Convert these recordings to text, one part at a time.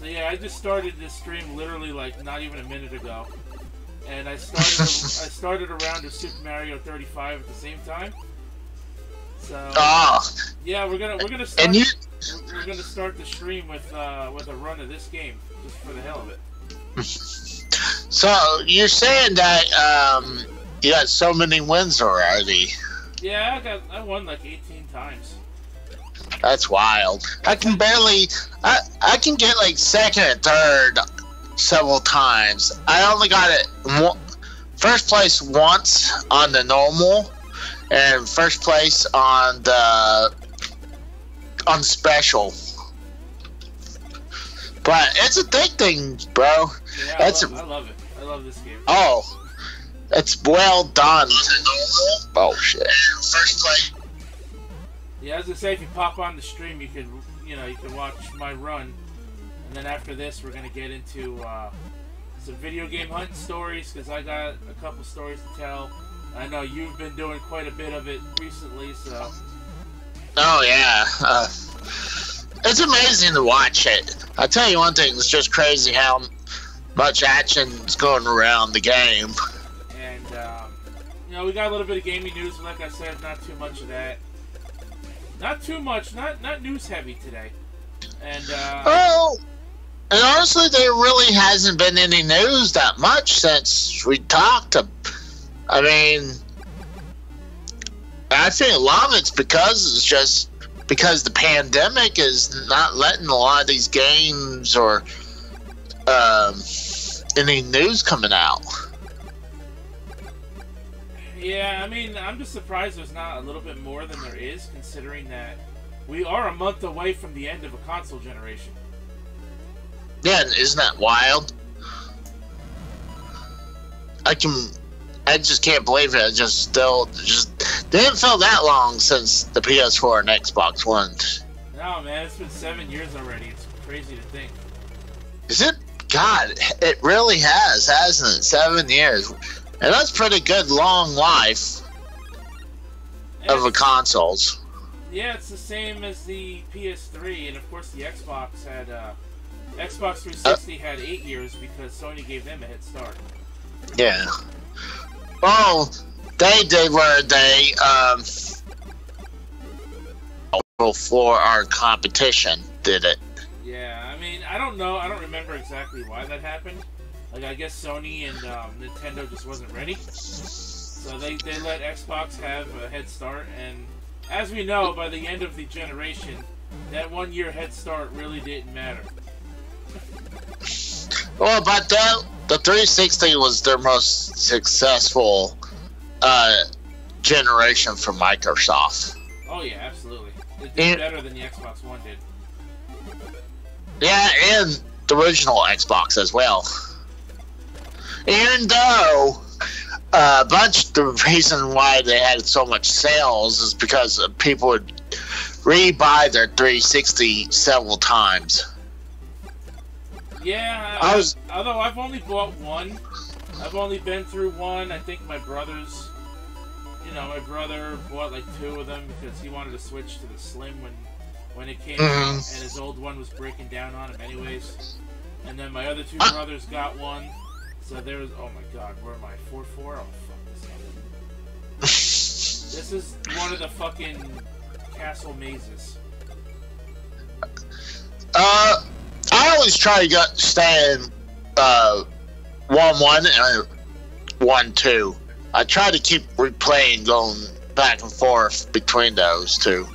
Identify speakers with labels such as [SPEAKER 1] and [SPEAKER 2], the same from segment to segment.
[SPEAKER 1] yeah, I just started this stream literally like not even a minute ago, and I started a round of Super Mario 35 at the same time. So yeah, we're gonna start. We're gonna start the stream with a run of this game just for the hell of it.
[SPEAKER 2] So you're saying that you got so many wins already?
[SPEAKER 1] Yeah, I won like 18 times.
[SPEAKER 2] That's wild. I can barely. I can get like second and third several times. I only got it first place once on the normal, and first place on the special. But it's addicting, bro.
[SPEAKER 1] Yeah, I love it. I love this game.
[SPEAKER 2] Oh, it's well done. Oh shit. First place.
[SPEAKER 1] Yeah, as I say, if you pop on the stream, you can watch my run, and then after this, we're gonna get into some video game hunt stories because I got a couple stories to tell. I know you've been doing quite a bit of it recently, so.
[SPEAKER 2] Oh yeah, it's amazing to watch it. I'll tell you one thing, it's just crazy how much action is going around the game.
[SPEAKER 1] And we got a little bit of gaming news, but like I said, not too much of that. Not too much, not news heavy today. And
[SPEAKER 2] and honestly, there really hasn't been any news that much since we talked. I mean, I think a lot of it's because the pandemic is not letting a lot of these games or any news coming out.
[SPEAKER 1] Yeah, I mean, I'm just surprised there's not a little bit more than there is, considering that we are a month away from the end of a console generation.
[SPEAKER 2] Yeah, isn't that wild? I just can't believe it. It just didn't feel that long since the PS4 and Xbox One.
[SPEAKER 1] No, man, it's been 7 years already. It's crazy to think.
[SPEAKER 2] Is it? God, it really has, hasn't it? 7 years. And that's pretty good long life of the consoles.
[SPEAKER 1] Yeah, it's the same as the PS3, and of course the Xbox had Xbox 360 had 8 years because Sony gave them a head start.
[SPEAKER 2] Yeah. Well, they did where they for our competition did it.
[SPEAKER 1] Yeah, I mean, I don't know. I don't remember exactly why that happened. Like, I guess Sony and Nintendo just wasn't ready. So they let Xbox have a head start. And as we know, by the end of the generation, that 1 year head start really didn't matter.
[SPEAKER 2] Well, but the 360 was their most successful generation for Microsoft.
[SPEAKER 1] Oh, yeah, absolutely. It did better than the Xbox One did.
[SPEAKER 2] Yeah, and the original Xbox as well. Even though the reason why they had so much sales is because people would rebuy their 360 several times.
[SPEAKER 1] Yeah, although I've only bought one. I've only been through one. I think my brother bought like 2 of them because he wanted to switch to the Slim when it came out, and his old one was breaking down on him anyways. And then my other 2 brothers got one. So there was, oh my god, where am I? 4-4? Oh, fuck this up. This is one of the fucking castle mazes.
[SPEAKER 2] I always try to stay in 1-1 and 1-2. I try to keep replaying, going back and forth between those 2.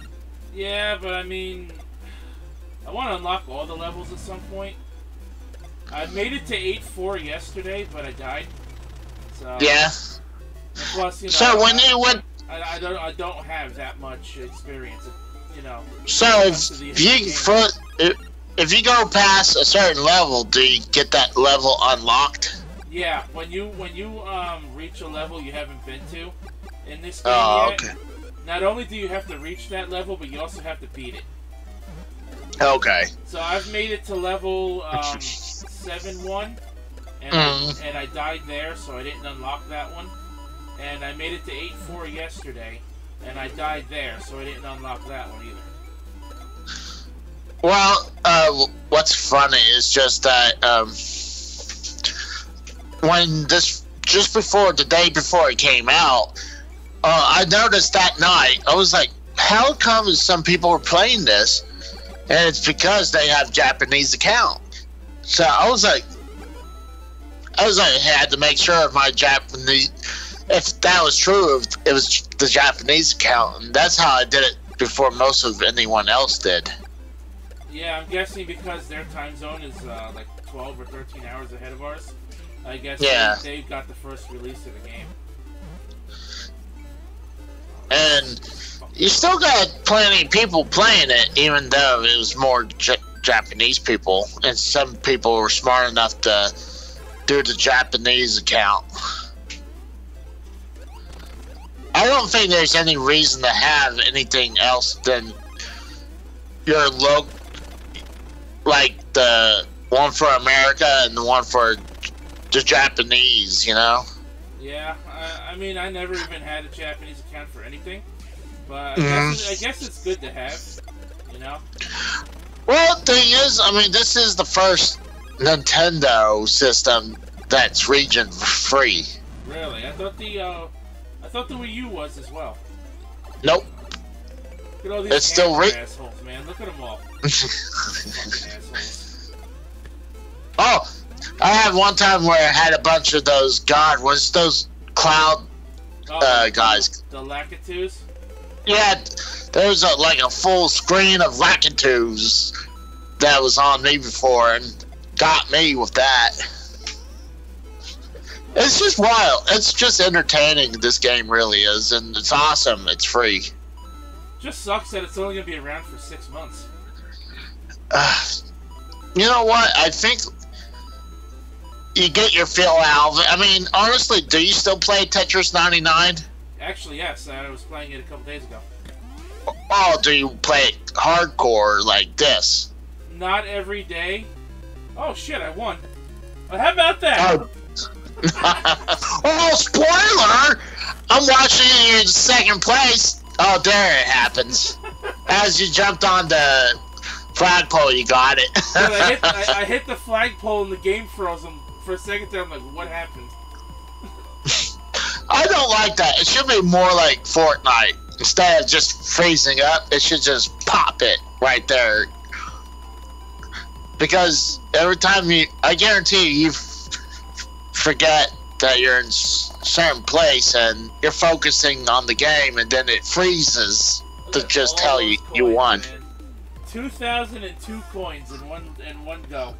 [SPEAKER 1] Yeah, but I mean, I want to unlock all the levels at some point. I made it to 8-4 yesterday, but I died. So,
[SPEAKER 2] yeah.
[SPEAKER 1] Plus,
[SPEAKER 2] so when you went,
[SPEAKER 1] I don't have that much experience,
[SPEAKER 2] So if you go past a certain level, do you get that level unlocked?
[SPEAKER 1] Yeah, when you reach a level you haven't been to in this game yet,
[SPEAKER 2] okay.
[SPEAKER 1] Not only do you have to reach that level, but you also have to beat it.
[SPEAKER 2] Okay.
[SPEAKER 1] So I've made it to level 7-1, and I died there, so I didn't unlock that one. And I made it to 8-4 yesterday, and I died there, so I didn't unlock that one either.
[SPEAKER 2] Well, what's funny is just that when just before the day before it came out, I noticed that night. I was like, how come some people were playing this? And it's because they have Japanese account. So I was like, I had to make sure of my Japanese. If that was true, if it was the Japanese account, and that's how I did it before most of anyone else did.
[SPEAKER 1] Yeah, I'm guessing because their time zone is like 12 or 13 hours ahead of ours. I guess they got the first release of the game.
[SPEAKER 2] And you still got plenty of people playing it, even though it was more Japanese people, and some people were smart enough to do the Japanese account. I don't think there's any reason to have anything else than your logo, like the one for America and the one for the Japanese, you know?
[SPEAKER 1] Yeah, I mean, I never even had a Japanese account for anything, but I guess it's good to have, you know?
[SPEAKER 2] Well, the thing is, I mean, this is the first Nintendo system that's region free.
[SPEAKER 1] Really? I thought the Wii U was as well.
[SPEAKER 2] Nope.
[SPEAKER 1] Look at all these assholes, man. Look at them all. Fucking assholes.
[SPEAKER 2] Oh, I had one time where I had a bunch of those, those cloud guys.
[SPEAKER 1] The Lakitus?
[SPEAKER 2] Yeah, there was like a full screen of Lakitus that was on me before and got me with that. It's just wild. It's just entertaining, this game really is, and it's awesome. It's free.
[SPEAKER 1] Just sucks that it's only going to be around for 6 months.
[SPEAKER 2] You know what? I think you get your feel out of it. I mean, honestly, do you still play Tetris 99?
[SPEAKER 1] Actually, yes. I was playing it a couple days ago.
[SPEAKER 2] Oh, do you play it hardcore like this?
[SPEAKER 1] Not every day. Oh, shit, I won. Well, how about that?
[SPEAKER 2] Oh, spoiler! I'm watching you in second place. Oh, there it happens. As you jumped on the flagpole, you got it.
[SPEAKER 1] I hit the flagpole and the game froze. For a second there, I'm like, what happened?
[SPEAKER 2] I don't like that. It should be more like Fortnite. Instead of just freezing up, it should just pop it right there. Because every time I guarantee you forget that you're in a certain place and you're focusing on the game, and then it freezes to just tell you
[SPEAKER 1] coins,
[SPEAKER 2] you won.
[SPEAKER 1] Man. 2,002 coins in one go.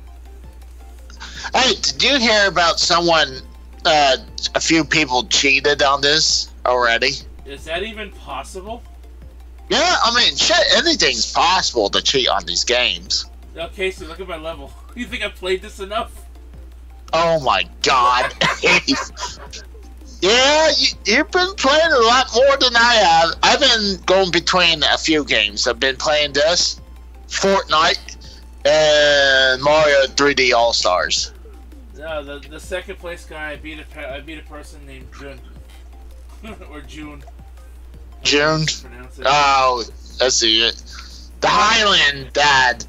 [SPEAKER 2] Hey, did you hear about someone? A few people cheated on this already.
[SPEAKER 1] Is that even possible?
[SPEAKER 2] Yeah, I mean, shit, anything's possible to cheat on these games.
[SPEAKER 1] Oh, Casey, look at my level. You think I played this enough?
[SPEAKER 2] Oh my god. Yeah, you've been playing a lot more than I have. I've been going between a few games. I've been playing this, Fortnite, and Mario 3D All-Stars.
[SPEAKER 1] No, the second place guy, I beat a person named June. Or June.
[SPEAKER 2] June? Oh, I see it. The Highland Dad.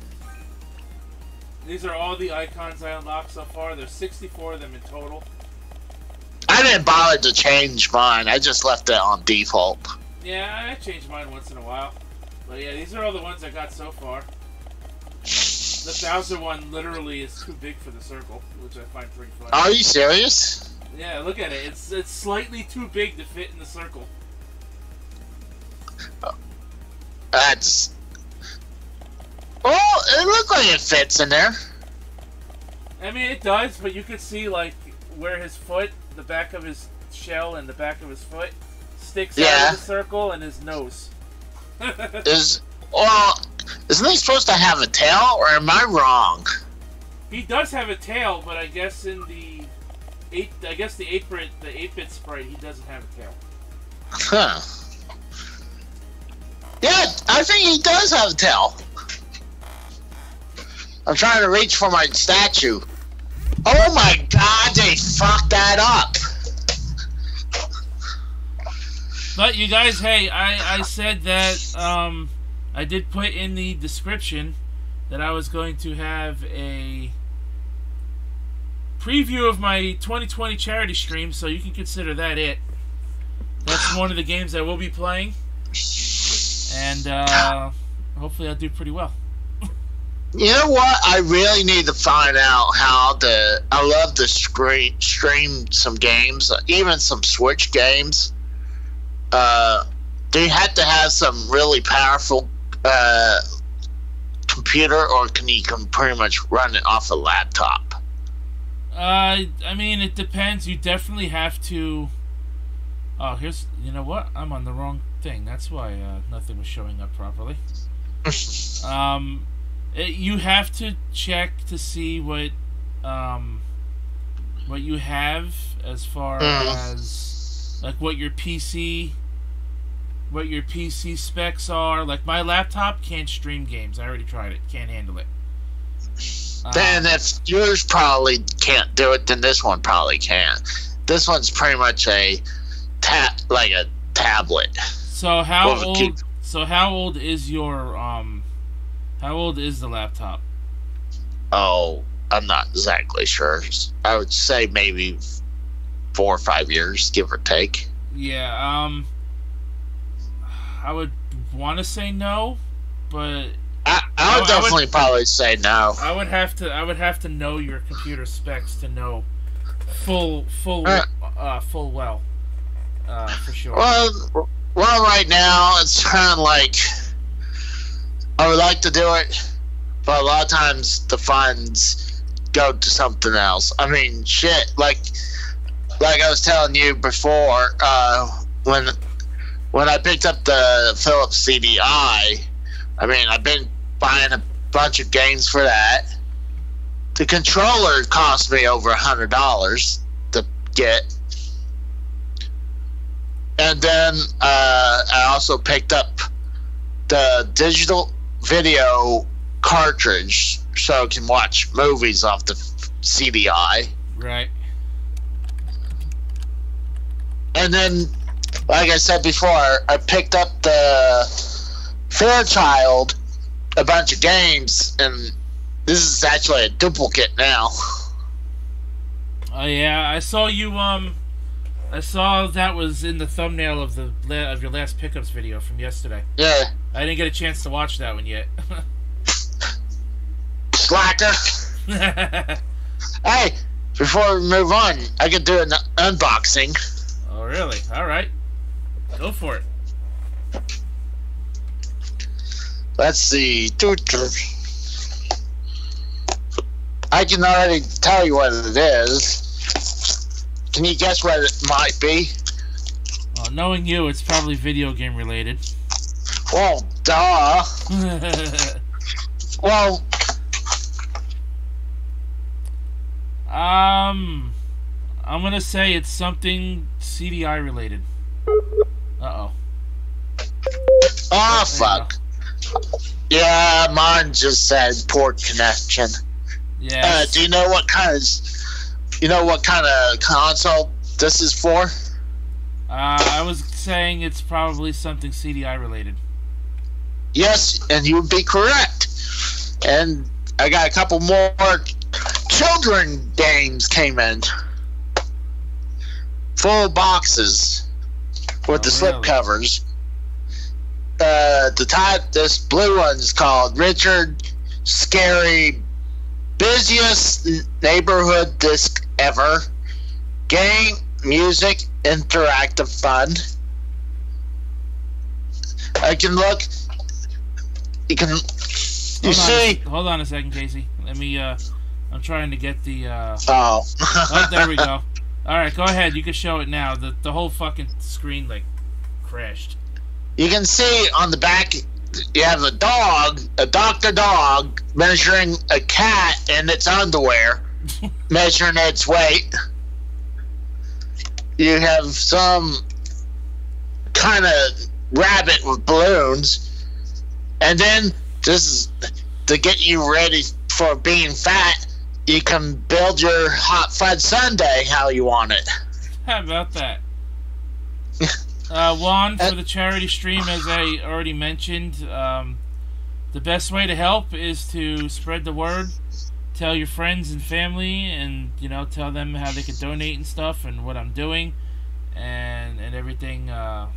[SPEAKER 1] These are all the icons I unlocked so far. There's 64 of them in total.
[SPEAKER 2] I didn't bother to change mine. I just left it on default.
[SPEAKER 1] Yeah, I change mine once in a while. But yeah, these are all the ones I got so far. The Bowser one literally is too big for the circle, which I find pretty funny.
[SPEAKER 2] Are you serious?
[SPEAKER 1] Yeah, look at it. It's slightly too big to fit in the circle.
[SPEAKER 2] That's... Well, it looks like it fits in there.
[SPEAKER 1] I mean, it does, but you could see, like, where his foot, the back of his shell and the back of his foot sticks out of the circle, and his nose.
[SPEAKER 2] Isn't he supposed to have a tail, or am I wrong?
[SPEAKER 1] He does have a tail, but I guess in the 8-bit sprite, he doesn't have a tail.
[SPEAKER 2] Huh. Yeah, I think he does have a tail. I'm trying to reach for my statue. Oh my god, they fucked that up.
[SPEAKER 1] But you guys, hey, I said that I did put in the description that I was going to have a preview of my 2020 charity stream, so you can consider that it. That's one of the games I will be playing, and hopefully I'll do pretty well.
[SPEAKER 2] You know what? I really need to find out how to. I love to stream some games, even some Switch games. Do you have to have some really powerful computer, or can you pretty much run it off a laptop?
[SPEAKER 1] I mean, it depends. You definitely have to. Oh, you know what? I'm on the wrong thing. That's why nothing was showing up properly. You have to check to see what you have as far as like what your PC specs are. Like my laptop can't stream games. I already tried it. Can't handle it.
[SPEAKER 2] Then if yours probably can't do it, then this one probably can. This one's pretty much a tablet.
[SPEAKER 1] So how old? So how old is your How old is the laptop?
[SPEAKER 2] Oh, I'm not exactly sure. I would say maybe 4 or 5 years, give or take.
[SPEAKER 1] Yeah. I would want to say no, but
[SPEAKER 2] I would definitely probably say no.
[SPEAKER 1] I would have to know your computer specs to know full well, for sure.
[SPEAKER 2] Well, right now it's kind of like I would like to do it, but a lot of times the funds go to something else. I mean, shit, like I was telling you before, when I picked up the Philips CDI, I mean, I've been buying a bunch of games for that. The controller cost me over $100 to get. And then I also picked up the digital video cartridge so I can watch movies off the CDI.
[SPEAKER 1] Right.
[SPEAKER 2] And then, like I said before, I picked up the Fairchild, a bunch of games, and this is actually a duplicate now.
[SPEAKER 1] Oh yeah, I saw you. I saw that was in the thumbnail of your last pickups video from yesterday.
[SPEAKER 2] Yeah.
[SPEAKER 1] I didn't get a chance to watch that one yet.
[SPEAKER 2] Slacker. Hey, before we move on, I could do an unboxing.
[SPEAKER 1] Oh really? All right, go for it.
[SPEAKER 2] Let's see. I can already tell you what it is. Can you guess what it might be?
[SPEAKER 1] Well, knowing you, it's probably video game related.
[SPEAKER 2] Well, duh. Well,
[SPEAKER 1] I'm gonna say it's something CDI related. Uh-oh.
[SPEAKER 2] Oh, fuck. Yeah, mine just said port connection.
[SPEAKER 1] Yeah.
[SPEAKER 2] Do you know what kind of console this is for?
[SPEAKER 1] I was saying it's probably something CDI related.
[SPEAKER 2] Yes, and you would be correct. And I got a couple more children games came in. Full boxes with the slip covers. This blue one is called Richard Scary Busiest Neighborhood Disc Ever. Game, music, interactive fun. I can look. You can. You see?
[SPEAKER 1] Hold on a second, Casey. Let me. I'm trying to get the.
[SPEAKER 2] Oh.
[SPEAKER 1] Oh, there we go. All right, go ahead. You can show it now. The whole fucking screen crashed.
[SPEAKER 2] You can see on the back. You have a dog, a Dr. Dog, measuring a cat in its underwear, measuring its weight. You have some kind of rabbit with balloons. And then, this is to get you ready for being fat, you can build your hot fudge sundae how you want it.
[SPEAKER 1] How about that? Juan, for the charity stream, as I already mentioned, The best way to help is to spread the word. Tell your friends and family, and tell them how they can donate and stuff, and what I'm doing, and everything for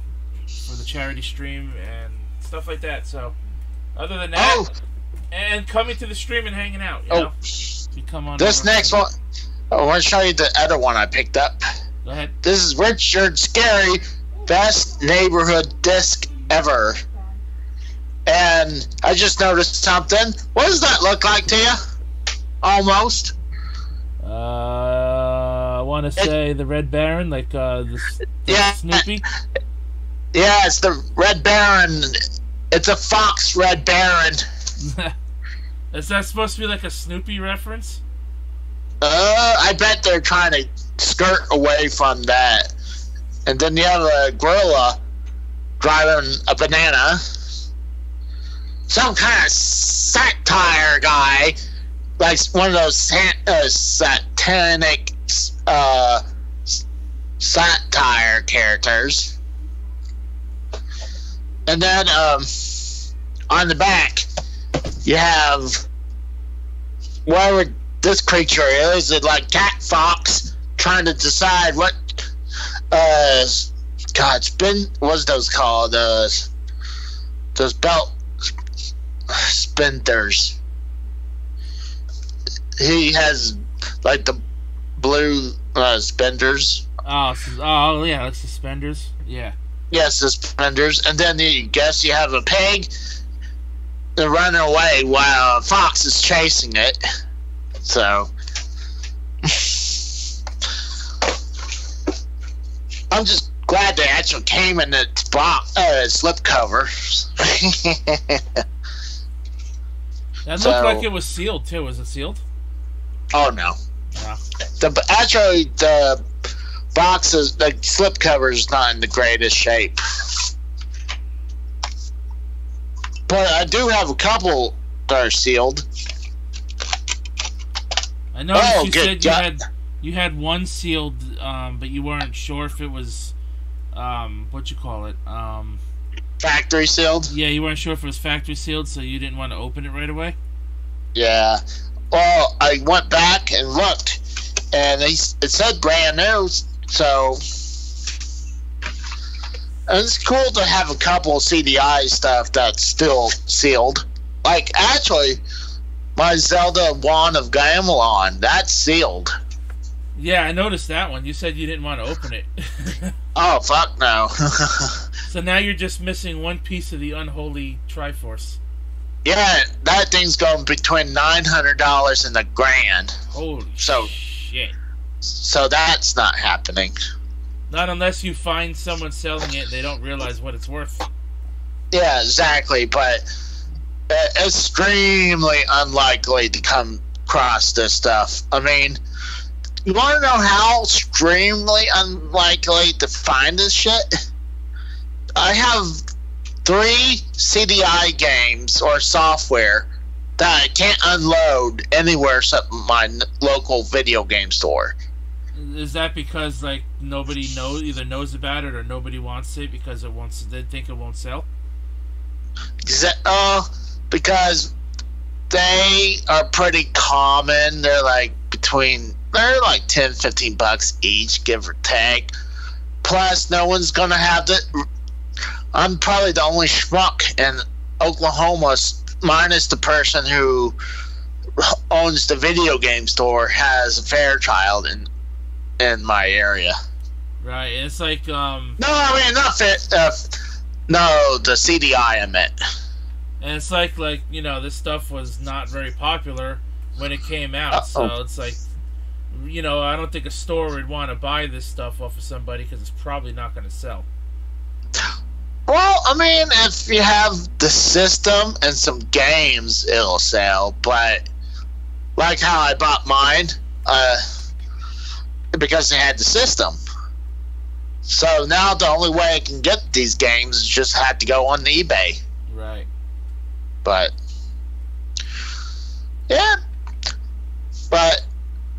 [SPEAKER 1] the charity stream and stuff like that. So, other than that, and coming to the stream and hanging out. You come on.
[SPEAKER 2] This next one, I want to show you the other one I picked up.
[SPEAKER 1] Go ahead.
[SPEAKER 2] This is Richard Scary, best neighborhood disc ever. And I just noticed something. What does that look like to you? Almost.
[SPEAKER 1] I want to say the Red Baron, like the Snoopy.
[SPEAKER 2] Yeah, it's the Red Baron. It's a fox Red Baron.
[SPEAKER 1] Is that supposed to be like a Snoopy reference?
[SPEAKER 2] I bet they're trying to skirt away from that. And then you have a gorilla driving a banana. Some kind of satire guy. Like one of those satanic satire characters. And then on the back, you have whatever this creature is. It's like cat fox trying to decide what what's those called? Those belt spinders. He has like the blue spinders.
[SPEAKER 1] Oh yeah, like suspenders. Yeah.
[SPEAKER 2] Yes, suspenders. And then you have a pig running away while a fox is chasing it. So I'm just glad they actually came in the slip cover.
[SPEAKER 1] That looked like it was sealed too. Was it sealed?
[SPEAKER 2] Oh no.
[SPEAKER 1] Yeah.
[SPEAKER 2] The box is the slip cover is not in the greatest shape. But I do have a couple that are sealed.
[SPEAKER 1] I noticed you said you had one sealed, but you weren't sure if it was what you call it,
[SPEAKER 2] factory sealed.
[SPEAKER 1] Yeah, you weren't sure if it was factory sealed, so you didn't want to open it right away.
[SPEAKER 2] Yeah. Well, I went back and looked, and it said brand new. So it's cool to have a couple of CDI stuff that's still sealed. Like, actually, my Zelda Wand of Gamelon, that's sealed.
[SPEAKER 1] Yeah, I noticed that one. You said you didn't want to open it.
[SPEAKER 2] Oh, fuck no.
[SPEAKER 1] So now you're just missing one piece of the unholy Triforce.
[SPEAKER 2] Yeah, that thing's going between $900 and $1,000.
[SPEAKER 1] Holy shit.
[SPEAKER 2] So that's not happening.
[SPEAKER 1] Not unless you find someone selling it and they don't realize what it's worth.
[SPEAKER 2] Yeah, exactly, but extremely unlikely to come across this stuff. I mean, you want to know how extremely unlikely to find this shit? I have 3 CDI games or software that I can't unload anywhere except my local video game store.
[SPEAKER 1] Is that because like nobody either knows about it or nobody wants it because they think it won't sell?
[SPEAKER 2] Because they are pretty common. They're like they're like $10-15 each, give or take. Plus, no one's gonna have I'm probably the only schmuck in Oklahoma, minus the person who owns the video game store, has a Fairchild in my area.
[SPEAKER 1] Right, it's like
[SPEAKER 2] No, I mean not no, the CDI I meant.
[SPEAKER 1] And it's like this stuff was not very popular when it came out, so it's like I don't think a store would want to buy this stuff off of somebody because it's probably not going to sell.
[SPEAKER 2] Well, I mean, if you have the system and some games, it'll sell. But like how I bought mine, because they had the system. So now the only way I can get these games is just have to go on eBay.
[SPEAKER 1] Right.
[SPEAKER 2] But yeah. But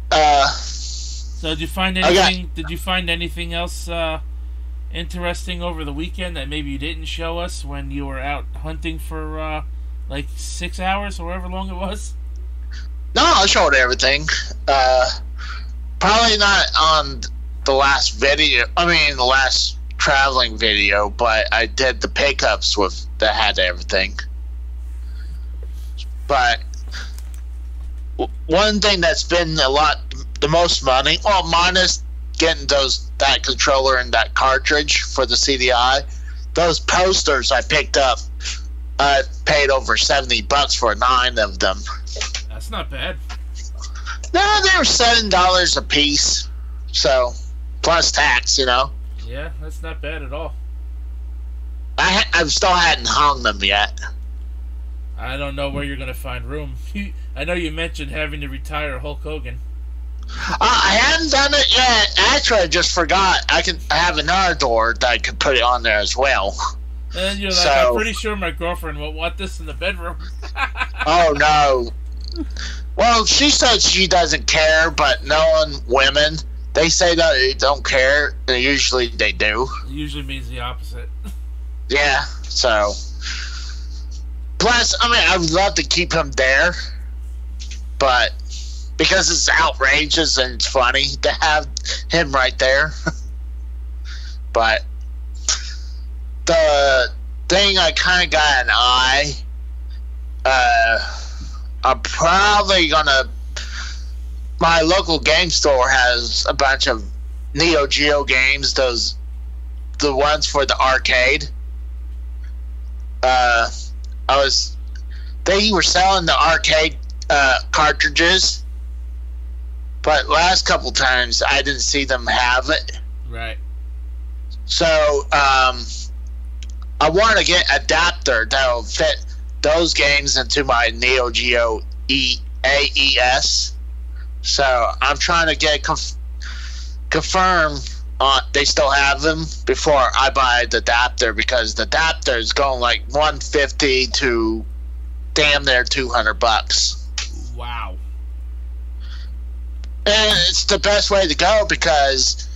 [SPEAKER 1] so did you find anything? Did you find anything else interesting over the weekend that maybe you didn't show us when you were out hunting for Like 6 hours, however long it was?
[SPEAKER 2] No, I showed everything. Probably not on the last video. I mean, the last traveling video, but I did the pickups that had everything. But one thing that's been the most money, well, minus getting that controller and that cartridge for the CDI, those posters I picked up, I paid over $70 for 9 of them.
[SPEAKER 1] That's not bad.
[SPEAKER 2] No, they were $7 a piece, so plus tax,
[SPEAKER 1] Yeah, that's not bad at all.
[SPEAKER 2] I still hadn't hung them yet.
[SPEAKER 1] I don't know where you're gonna find room. I know you mentioned having to retire Hulk Hogan.
[SPEAKER 2] I hadn't done it yet. Actually, I just forgot. I have another door that I could put it on there as well.
[SPEAKER 1] And you're like, I'm pretty sure my girlfriend will want this in the bedroom.
[SPEAKER 2] Oh no. Well, she said she doesn't care, but knowing women, they say that they don't care, and usually they do.
[SPEAKER 1] It usually means the opposite.
[SPEAKER 2] Yeah, so. Plus, I mean, I would love to keep him there, but because it's outrageous and it's funny to have him right there. But the thing I kind of got an eye, I'm probably gonna. My local game store has a bunch of Neo Geo games. The ones for the arcade. They were selling the arcade cartridges, but last couple times I didn't see them have it.
[SPEAKER 1] Right.
[SPEAKER 2] So I want to get an adapter that'll fit those games into my Neo Geo AES. So I'm trying to get confirm they still have them before I buy the adapter, because the adapter is going like $150 to damn near $200.
[SPEAKER 1] Wow.
[SPEAKER 2] And it's the best way to go, because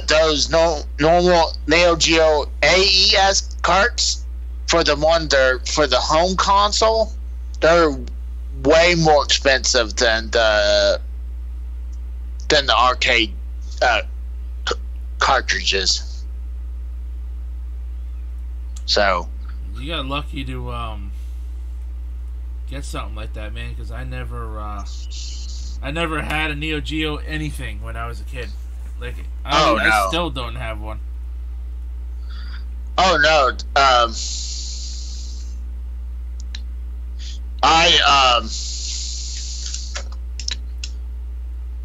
[SPEAKER 2] those normal Neo Geo AES carts for the home console, they're way more expensive than the arcade cartridges. So
[SPEAKER 1] you got lucky to get something like that, man, because I never had a Neo Geo anything when I was a kid. Like, I still don't have one.
[SPEAKER 2] Oh no.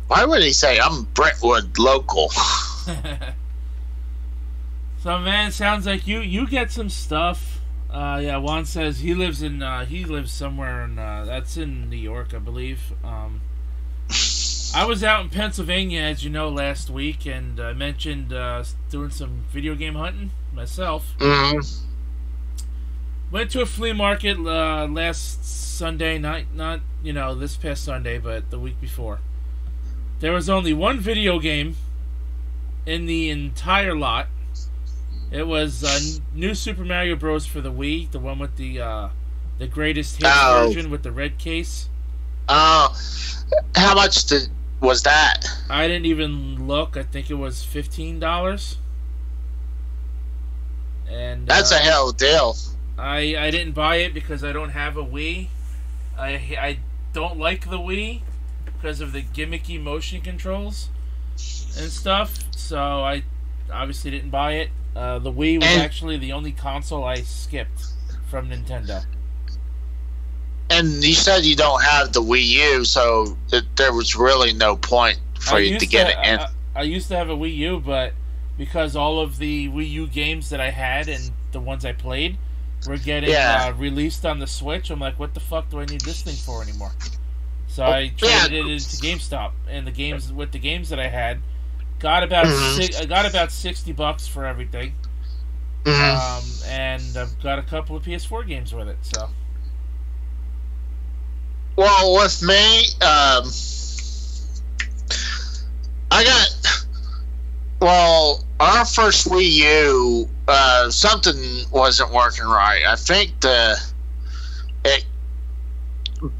[SPEAKER 2] Why would he say I'm Brentwood local?
[SPEAKER 1] So, man, sounds like you get some stuff. Yeah, Juan says he lives somewhere in that's in New York, I believe. I was out in Pennsylvania, as you know, last week, and I mentioned doing some video game hunting myself.
[SPEAKER 2] Mm-hmm.
[SPEAKER 1] Went to a flea market last Sunday night, not this past Sunday, but the week before. There was only one video game in the entire lot. It was new Super Mario Bros. For the Wii, the one with the greatest hits version with the red case.
[SPEAKER 2] Oh, how much was that?
[SPEAKER 1] I didn't even look. I think it was $15. And
[SPEAKER 2] that's a hell of a deal.
[SPEAKER 1] I didn't buy it because I don't have a Wii. I don't like the Wii because of the gimmicky motion controls and stuff. So I obviously didn't buy it. The Wii was actually the only console I skipped from Nintendo.
[SPEAKER 2] And you said you don't have the Wii U, so there was really no point for you to get it in.
[SPEAKER 1] I used to have a Wii U, but because all of the Wii U games that I had and the ones I played were getting released on the Switch, I'm like, what the fuck do I need this thing for anymore? So I traded it into GameStop, and the games that I had got about $60 for everything.
[SPEAKER 2] Mm-hmm.
[SPEAKER 1] And I've got a couple of PS4 games with it. So,
[SPEAKER 2] well, with me, our first Wii U, something wasn't working right. I think it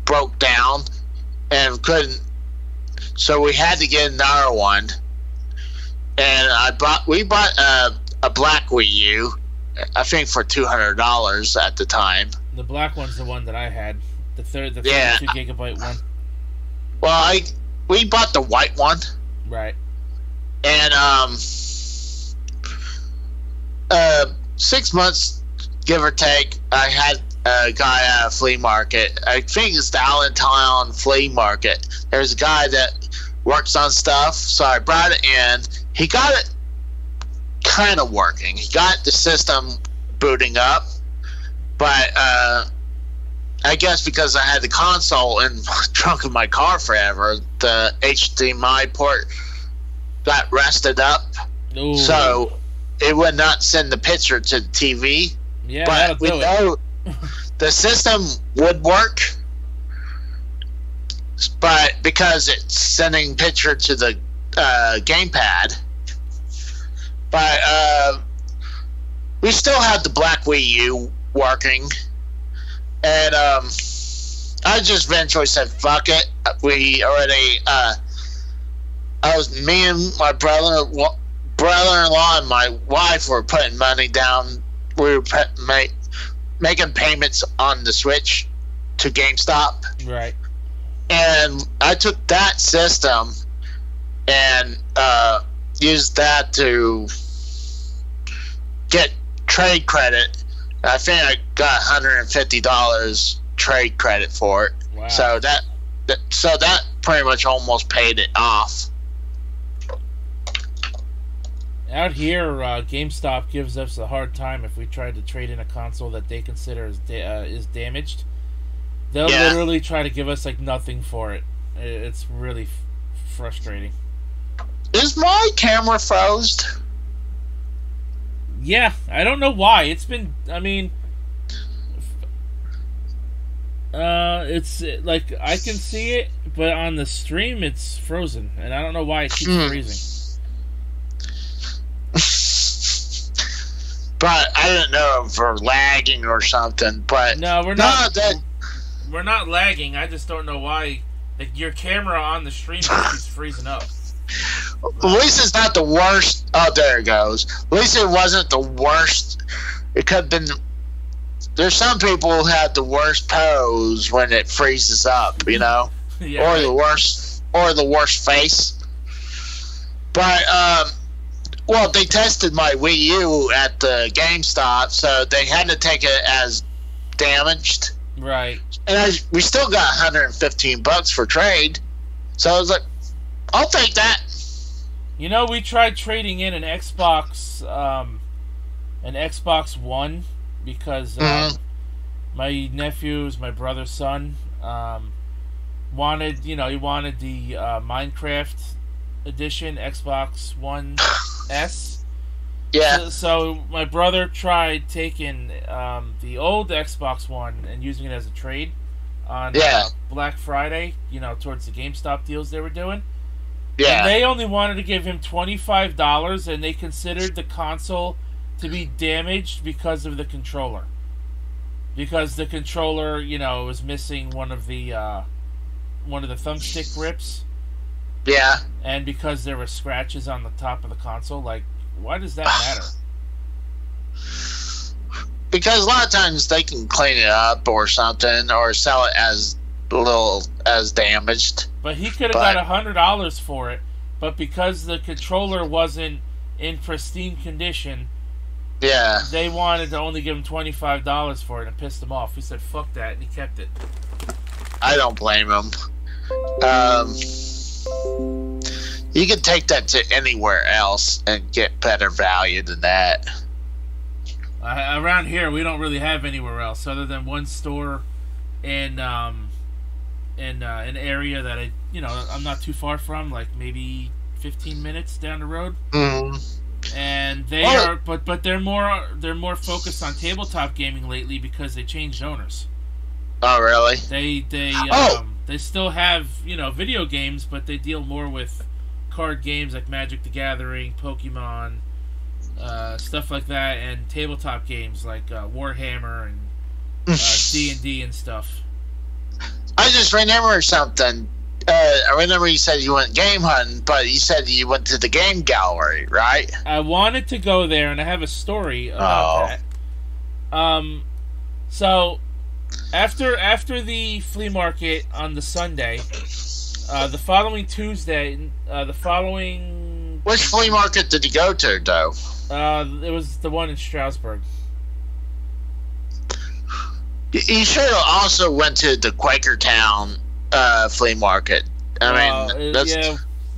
[SPEAKER 2] broke down and couldn't. So we had to get another one, and we bought a black Wii U, I think for $200 at the time.
[SPEAKER 1] The black one's the one that I had, the 32 gigabyte one.
[SPEAKER 2] Well, we bought the white one,
[SPEAKER 1] right?
[SPEAKER 2] And 6 months, give or take, I had a guy at a flea market. I think it's the Allentown flea market. There's a guy that works on stuff, so I brought it in. He got it kind of working. He got the system booting up, but I guess because I had the console in the trunk of my car forever, the HDMI port got rested up. Ooh. So it would not send the picture to the TV.
[SPEAKER 1] Yeah,
[SPEAKER 2] but we know the system would work, but because it's sending picture to the gamepad. But we still have the black Wii U working, and I just eventually said, "Fuck it." We already, me and my brother-in-law and my wife were putting money down. We were making payments on the Switch to GameStop,
[SPEAKER 1] right?
[SPEAKER 2] And I took that system and used that to get trade credit. I think I got $150 trade credit for it.
[SPEAKER 1] Wow.
[SPEAKER 2] So that pretty much almost paid it off.
[SPEAKER 1] Out here, GameStop gives us a hard time if we try to trade in a console that they consider is damaged. They'll literally try to give us like nothing for it. It's really frustrating.
[SPEAKER 2] Is my camera froze?
[SPEAKER 1] Yeah, I don't know why. It's been, I mean, it's like I can see it, but on the stream it's frozen, and I don't know why it keeps freezing.
[SPEAKER 2] But I don't know if we're lagging or something. But
[SPEAKER 1] no, we're not. We're not lagging. I just don't know why. Like, your camera on the stream just keeps freezing up.
[SPEAKER 2] At least it's not the worst. Oh, there it goes. At least it wasn't the worst. It could have been. There's some people who have the worst pose when it freezes up, you know,
[SPEAKER 1] yeah,
[SPEAKER 2] or
[SPEAKER 1] right.
[SPEAKER 2] the worst face. But well, they tested my Wii U at the GameStop, so they had to take it as damaged.
[SPEAKER 1] Right.
[SPEAKER 2] And we still got $115 for trade. So I was like, I'll take that.
[SPEAKER 1] You know, we tried trading in an Xbox One because my nephew's, my brother's son, wanted the Minecraft edition Xbox One S.
[SPEAKER 2] Yeah.
[SPEAKER 1] So my brother tried taking the old Xbox One and using it as a trade on Black Friday, towards the GameStop deals they were doing.
[SPEAKER 2] Yeah.
[SPEAKER 1] And they only wanted to give him $25, and they considered the console to be damaged because of the controller. Because the controller, was missing one of the thumbstick grips.
[SPEAKER 2] Yeah.
[SPEAKER 1] And because there were scratches on the top of the console, like, why does that matter?
[SPEAKER 2] Because a lot of times they can clean it up or something, or sell it as damaged.
[SPEAKER 1] But he could have got $100 for it, but because the controller wasn't in pristine condition, they wanted to only give him $25 for it, and pissed him off. He said, "Fuck that," and he kept it.
[SPEAKER 2] I don't blame him. You can take that to anywhere else and get better value than that.
[SPEAKER 1] Around here, we don't really have anywhere else other than one store in an area that I'm not too far from, like maybe 15 minutes down the road.
[SPEAKER 2] Mm.
[SPEAKER 1] And they are, but they're more focused on tabletop gaming lately because they changed owners.
[SPEAKER 2] Oh, really?
[SPEAKER 1] They still have video games, but they deal more with card games like Magic the Gathering, Pokemon, stuff like that, and tabletop games like Warhammer and D&D and stuff.
[SPEAKER 2] I just remember something. I remember you said you went game hunting, but you said you went to the game gallery, right?
[SPEAKER 1] I wanted to go there, and I have a story about that. So after the flea market on the Sunday, the following Tuesday,
[SPEAKER 2] Which flea market did you go to, though?
[SPEAKER 1] It was the one in Strasbourg.
[SPEAKER 2] You should have also went to the Quakertown flea market. I mean, that's...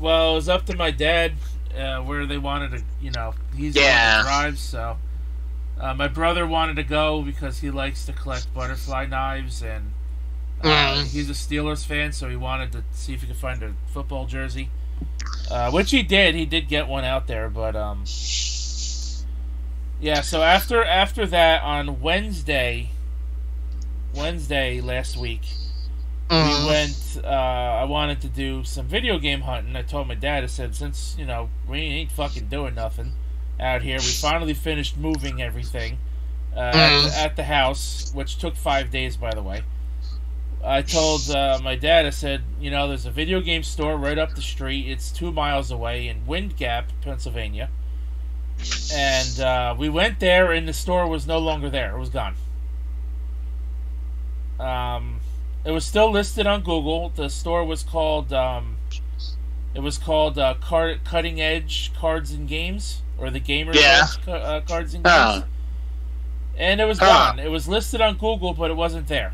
[SPEAKER 1] Well, it was up to my dad where they wanted to. He's the one that drives. So my brother wanted to go because he likes to collect butterfly knives, and he's a Steelers fan, so he wanted to see if he could find a football jersey, which he did. He did get one out there, but yeah. So after that, on Wednesday last week, we went. I wanted to do some video game hunting. I told my dad, I said, since we ain't fucking doing nothing out here, we finally finished moving everything at the house, which took 5 days, by the way. I told my dad, I said, there's a video game store right up the street. It's 2 miles away in Wind Gap, Pennsylvania. And we went there, and the store was no longer there. It was gone. It was still listed on Google. The store was called Cutting Edge Cards and Games, or the Gamers Edge Cards and Games. And it was gone. It was listed on Google, but it wasn't there.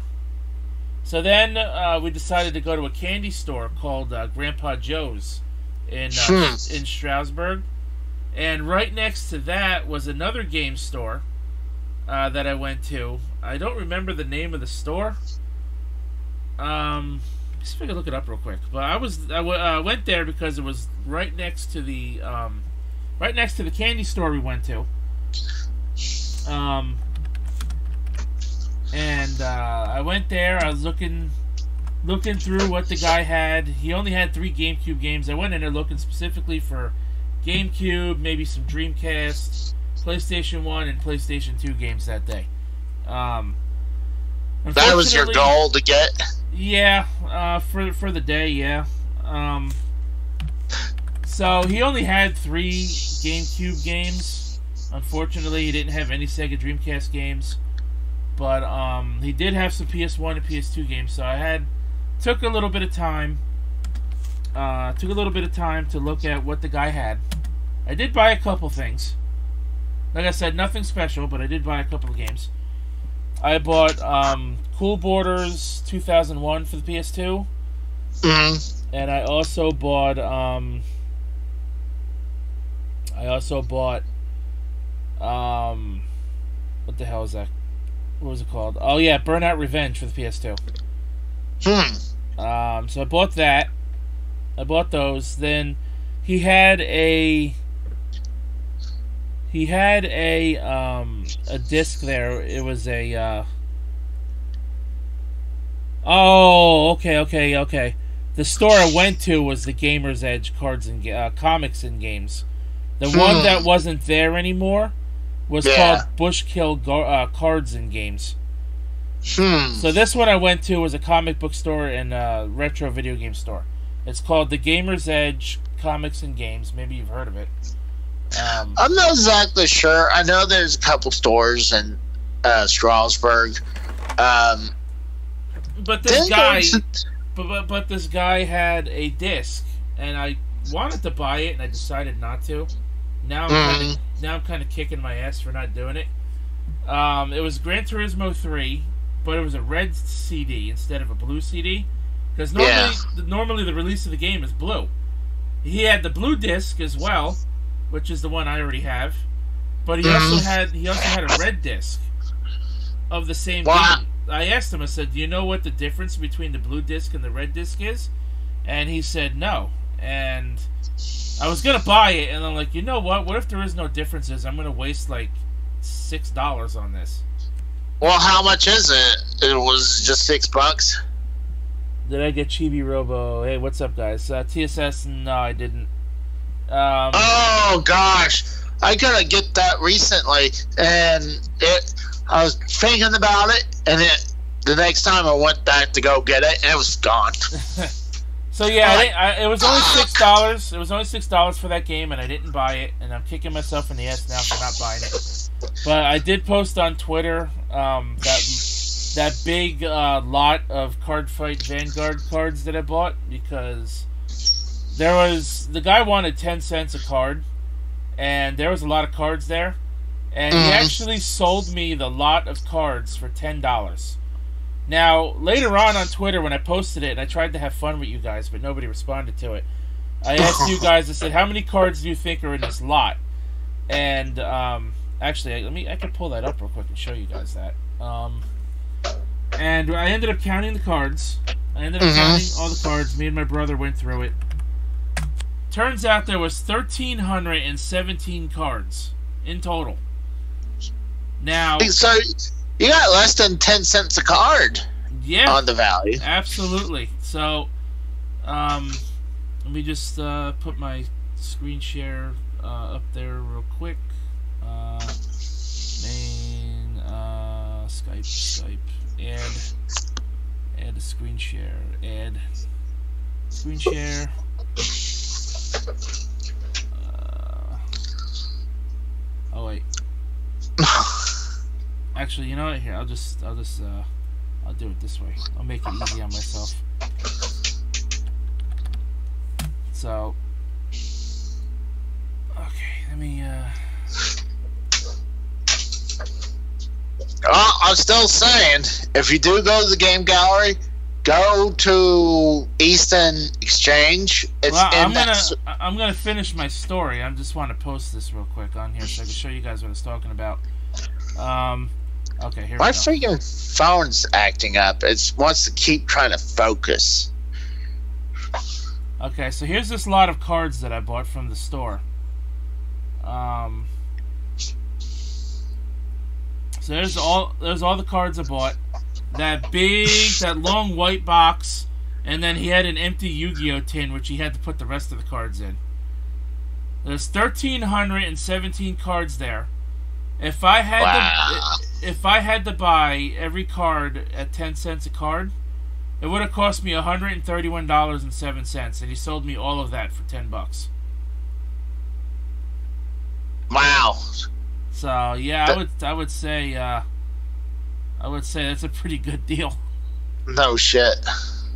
[SPEAKER 1] So then we decided to go to a candy store called Grandpa Joe's in Strasbourg. And right next to that was another game store that I went to. I don't remember the name of the store. See if I can look it up real quick. But I went there because it was right next to the candy store we went to. And I went there. I was looking through what the guy had. He only had 3 GameCube games. I went in there looking specifically for GameCube, maybe some Dreamcast, PlayStation 1, and PlayStation 2 games that day.
[SPEAKER 2] That was your goal to get?
[SPEAKER 1] Yeah, for the day, yeah. So he only had 3 GameCube games. Unfortunately, he didn't have any Sega Dreamcast games. But he did have some PS1 and PS2 games, so I took a little bit of time to look at what the guy had. I did buy a couple things. Like I said, nothing special, but I did buy a couple of games. I bought Cool Borders 2001 for the PS2. And I also bought what the hell is that? What was it called? Oh yeah, Burnout Revenge for the PS2. So I bought that. I bought those. Then he had a disc there. It was a oh, okay. The store I went to was the Gamers Edge Cards and Comics and Games. The one that wasn't there anymore was called Bushkill Cards and Games. So this one I went to was a comic book store and a retro video game store. It's called the Gamers Edge Comics and Games. Maybe you've heard of it.
[SPEAKER 2] I'm not exactly sure. I know there's a couple stores in Strasbourg.
[SPEAKER 1] But this guy, but this guy had a disc, and I wanted to buy it, and I decided not to. Now I'm kind of kicking my ass for not doing it. It was Gran Turismo 3, but it was a red CD instead of a blue CD. Because normally the release of the game is blue. He had the blue disc as well, which is the one I already have. But he also had a red disc of the same game. I asked him, I said, do you know what the difference between the blue disc and the red disc is? And he said no. And I was going to buy it, and I'm like, you know what? What if there is no differences? I'm going to waste like $6 on this.
[SPEAKER 2] Well, how much is it? It was just $6.
[SPEAKER 1] Did I get Chibi Robo? Hey, what's up, guys? TSS? No, I didn't.
[SPEAKER 2] Oh gosh, I gotta get that recently, and I was thinking about it, and then the next time I went back to go get it, it was gone.
[SPEAKER 1] So yeah, it was only $6. It was only $6 for that game, and I didn't buy it. And I'm kicking myself in the ass now for not buying it. But I did post on Twitter that big lot of Card Fight Vanguard cards that I bought, because the guy wanted 10 cents a card, and there was a lot of cards there, and he actually sold me the lot of cards for $10. Now, later on Twitter, when I posted it, and I tried to have fun with you guys, but nobody responded to it, I asked you guys, I said, how many cards do you think are in this lot? And, actually, I can pull that up real quick and show you guys that. And I ended up counting the cards. I ended up counting all the cards. Me and my brother went through it. Turns out there was 1,317 cards in total. Now,
[SPEAKER 2] so you got less than 10 cents a card.
[SPEAKER 1] Yeah,
[SPEAKER 2] on the value.
[SPEAKER 1] Absolutely. So, let me just put my screen share up there real quick. Main Skype. Add a screen share. Add screen share. Oh wait. Actually, you know what? Here, I'll do it this way. I'll make it easy on myself. So, okay, let me.
[SPEAKER 2] I'm still saying, if you do go to the game gallery, go to Easton Exchange.
[SPEAKER 1] I'm gonna finish my story. I just want to post this real quick on here so I can show you guys what I was talking about. Okay, here we go.
[SPEAKER 2] My freaking phone's acting up. It wants to keep trying to focus.
[SPEAKER 1] Okay, so here's this lot of cards that I bought from the store. So there's all the cards I bought. That long white box, and then he had an empty Yu-Gi-Oh tin which he had to put the rest of the cards in. There's 1,317 cards there. If I had to buy every card at 10 cents a card, it would have cost me $131.07, and he sold me all of that for $10.
[SPEAKER 2] Wow.
[SPEAKER 1] So yeah, I would say that's a pretty good deal.
[SPEAKER 2] No shit.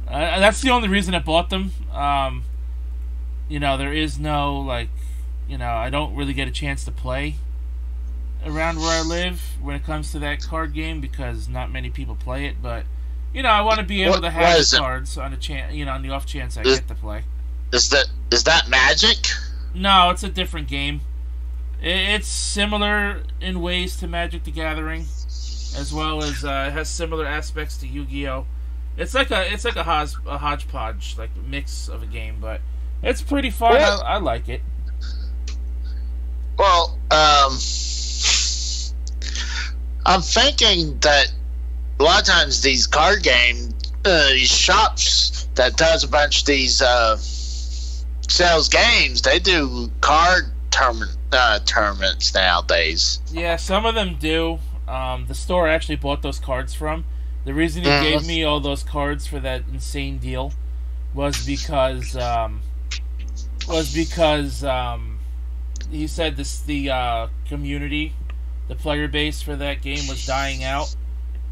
[SPEAKER 1] That's the only reason I bought them. There is no I don't really get a chance to play around where I live when it comes to that card game because not many people play it. But I want to be able to have the cards on on the off chance I get to play.
[SPEAKER 2] Is that Magic?
[SPEAKER 1] No, it's a different game. It's similar in ways to Magic the Gathering, as well as it has similar aspects to Yu-Gi-Oh. It's like a hodgepodge, like a mix of a game, but it's pretty fun.
[SPEAKER 2] Well,
[SPEAKER 1] I like it.
[SPEAKER 2] Well, I'm thinking that a lot of times these card game these shops that does a bunch of these sales games, they do card tournaments nowadays.
[SPEAKER 1] Yeah, some of them do. The store I actually bought those cards from. The reason he gave me all those cards for that insane deal was because he said the community, the player base for that game was dying out,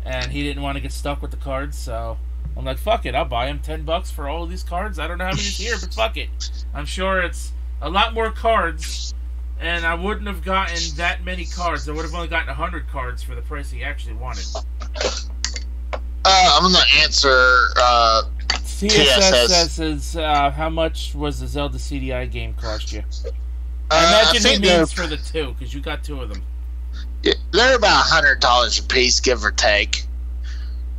[SPEAKER 1] and he didn't want to get stuck with the cards. So I'm like, fuck it, I'll buy him $10 for all of these cards. I don't know how many's here, but fuck it. I'm sure it's a lot more cards, and I wouldn't have gotten that many cards. I would have only gotten 100 cards for the price he actually wanted.
[SPEAKER 2] I'm gonna answer
[SPEAKER 1] TSS says how much was the Zelda CDI game cost you? I imagine he means for the two, because you got two of them.
[SPEAKER 2] Yeah, they're about $100 a piece, give or take.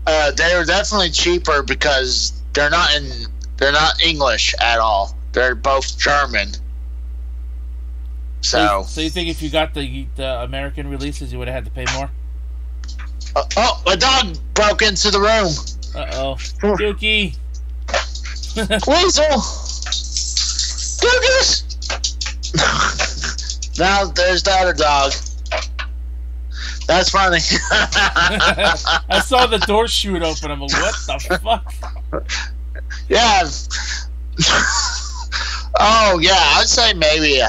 [SPEAKER 2] They're definitely cheaper because they're not English at all. They're both German. So
[SPEAKER 1] you think if you got the American releases, you would have had to pay more?
[SPEAKER 2] A dog broke into the room.
[SPEAKER 1] Uh-oh. Dookie!
[SPEAKER 2] Weasel! Dookies! Now there's the other dog. That's funny.
[SPEAKER 1] I saw the door shoot open. I'm like, what the fuck?
[SPEAKER 2] Yeah. Oh yeah, I'd say maybe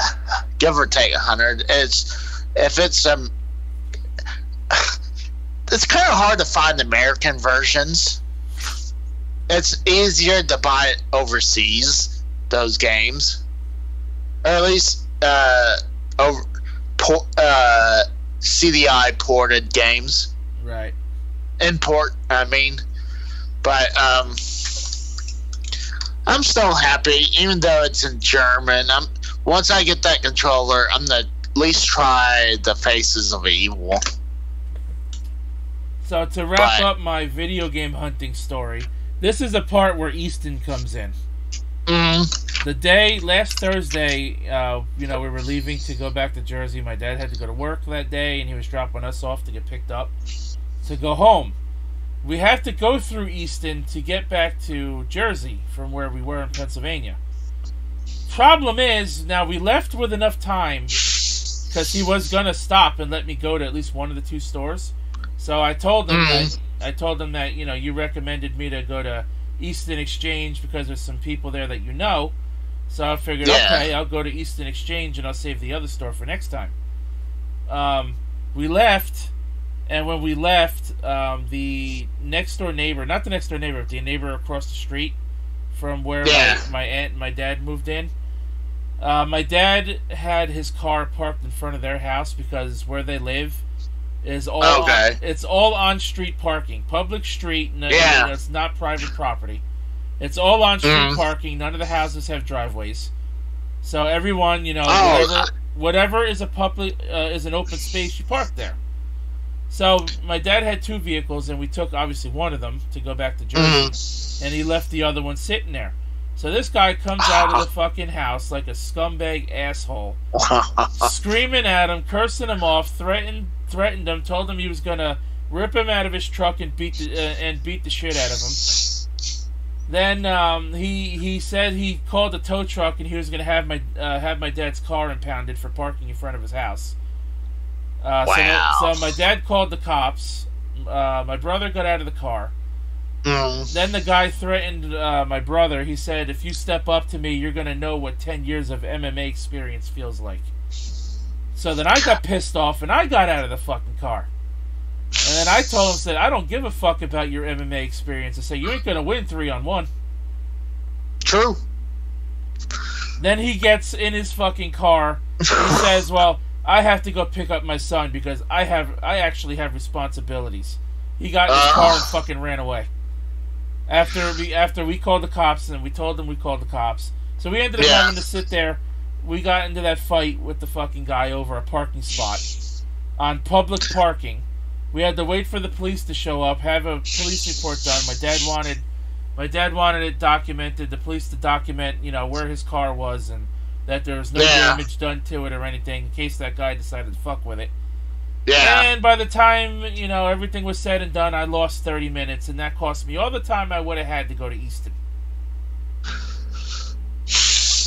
[SPEAKER 2] give or take 100. It's kind of hard to find American versions. It's easier to buy it overseas, those games, or at least CDI ported games.
[SPEAKER 1] Right.
[SPEAKER 2] Import, I mean, but I'm still happy, even though it's in German. Once I get that controller, I'm gonna at least try the Faces of Evil.
[SPEAKER 1] So to wrap up my video game hunting story, this is the part where Easton comes in. The day, last Thursday, we were leaving to go back to Jersey. My dad had to go to work that day, and he was dropping us off to get picked up to go home. We have to go through Easton to get back to Jersey from where we were in Pennsylvania. Problem is, now we left with enough time because he was going to stop and let me go to at least one of the two stores. So I told him that, you recommended me to go to Easton Exchange because there's some people there that you know. So I figured, okay, I'll go to Easton Exchange and I'll save the other store for next time. We left, and when we left, the next door neighbor, not the next door neighbor, but the neighbor across the street from where my aunt and my dad moved in, my dad had his car parked in front of their house because where they live is all it's all on street parking, public street. It's not private property. It's all on street parking. None of the houses have driveways, so everyone, whatever is a public is an open space, you park there. So my dad had two vehicles, and we took obviously one of them to go back to Jersey, and he left the other one sitting there. So this guy comes out of the fucking house like a scumbag asshole, screaming at him, cursing him off, threatened him, told him he was gonna rip him out of his truck and beat the shit out of him. Then he said he called the tow truck and he was gonna have my dad's car impounded for parking in front of his house. So my dad called the cops. My brother got out of the car. Then the guy threatened my brother. He said, if you step up to me, you're going to know what 10 years of MMA experience feels like. So then I got pissed off, and I got out of the fucking car. And then I told him, said, I don't give a fuck about your MMA experience. I said, you ain't going to win 3-on-1.
[SPEAKER 2] True.
[SPEAKER 1] Then he gets in his fucking car. He says, well, I have to go pick up my son because I actually have responsibilities. He got in his car and fucking ran away. After we called the cops and we told them we called the cops. So we ended up having to sit there. We got into that fight with the fucking guy over a parking spot on public parking. We had to wait for the police to show up, have a police report done. My dad wanted it documented, the police to document, where his car was and that there was no damage done to it or anything in case that guy decided to fuck with it. Yeah. And by the time, everything was said and done, I lost 30 minutes, and that cost me all the time I would have had to go to Easton.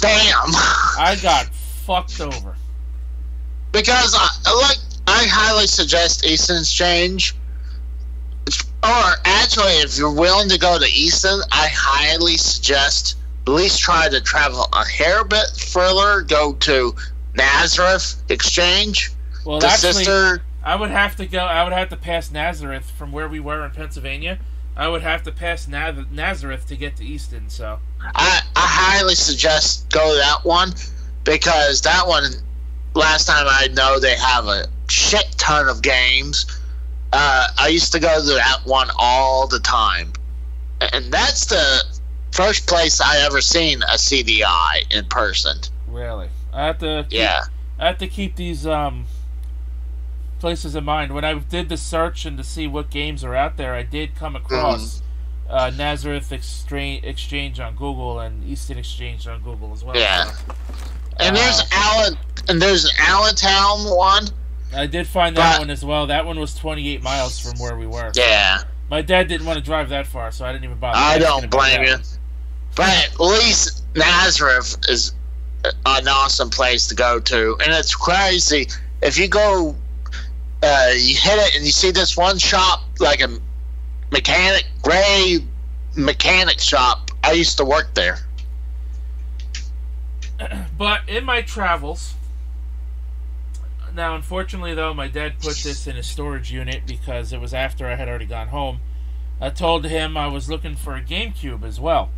[SPEAKER 2] Damn.
[SPEAKER 1] I got fucked over.
[SPEAKER 2] Because, I highly suggest Easton Exchange. Or, actually, if you're willing to go to Easton, I highly suggest at least try to travel a hair bit further, go to Nazareth Exchange.
[SPEAKER 1] Well, actually, I would have to pass Nazareth from where we were in Pennsylvania. I would have to pass Nazareth to get to Easton, so.
[SPEAKER 2] I highly suggest go to that one, because that one, last time I know, they have a shit ton of games. I used to go to that one all the time. And that's the first place I ever seen a CDI in person.
[SPEAKER 1] Really? I have to keep these places in mind. When I did the search and to see what games are out there, I did come across Nazareth Exchange on Google and Easton Exchange on Google as well.
[SPEAKER 2] Yeah. And there's an Allentown one.
[SPEAKER 1] I did find that one as well. That one was 28 miles from where we were.
[SPEAKER 2] Yeah.
[SPEAKER 1] My dad didn't want to drive that far, so I didn't even bother.
[SPEAKER 2] I don't blame you. But at least Nazareth is an awesome place to go to. And it's crazy. If you go you hit it and you see this one shop, like a gray mechanic shop. I used to work there.
[SPEAKER 1] But in my travels, now unfortunately though, my dad put this in a storage unit because it was after I had already gone home. I told him I was looking for a GameCube as well.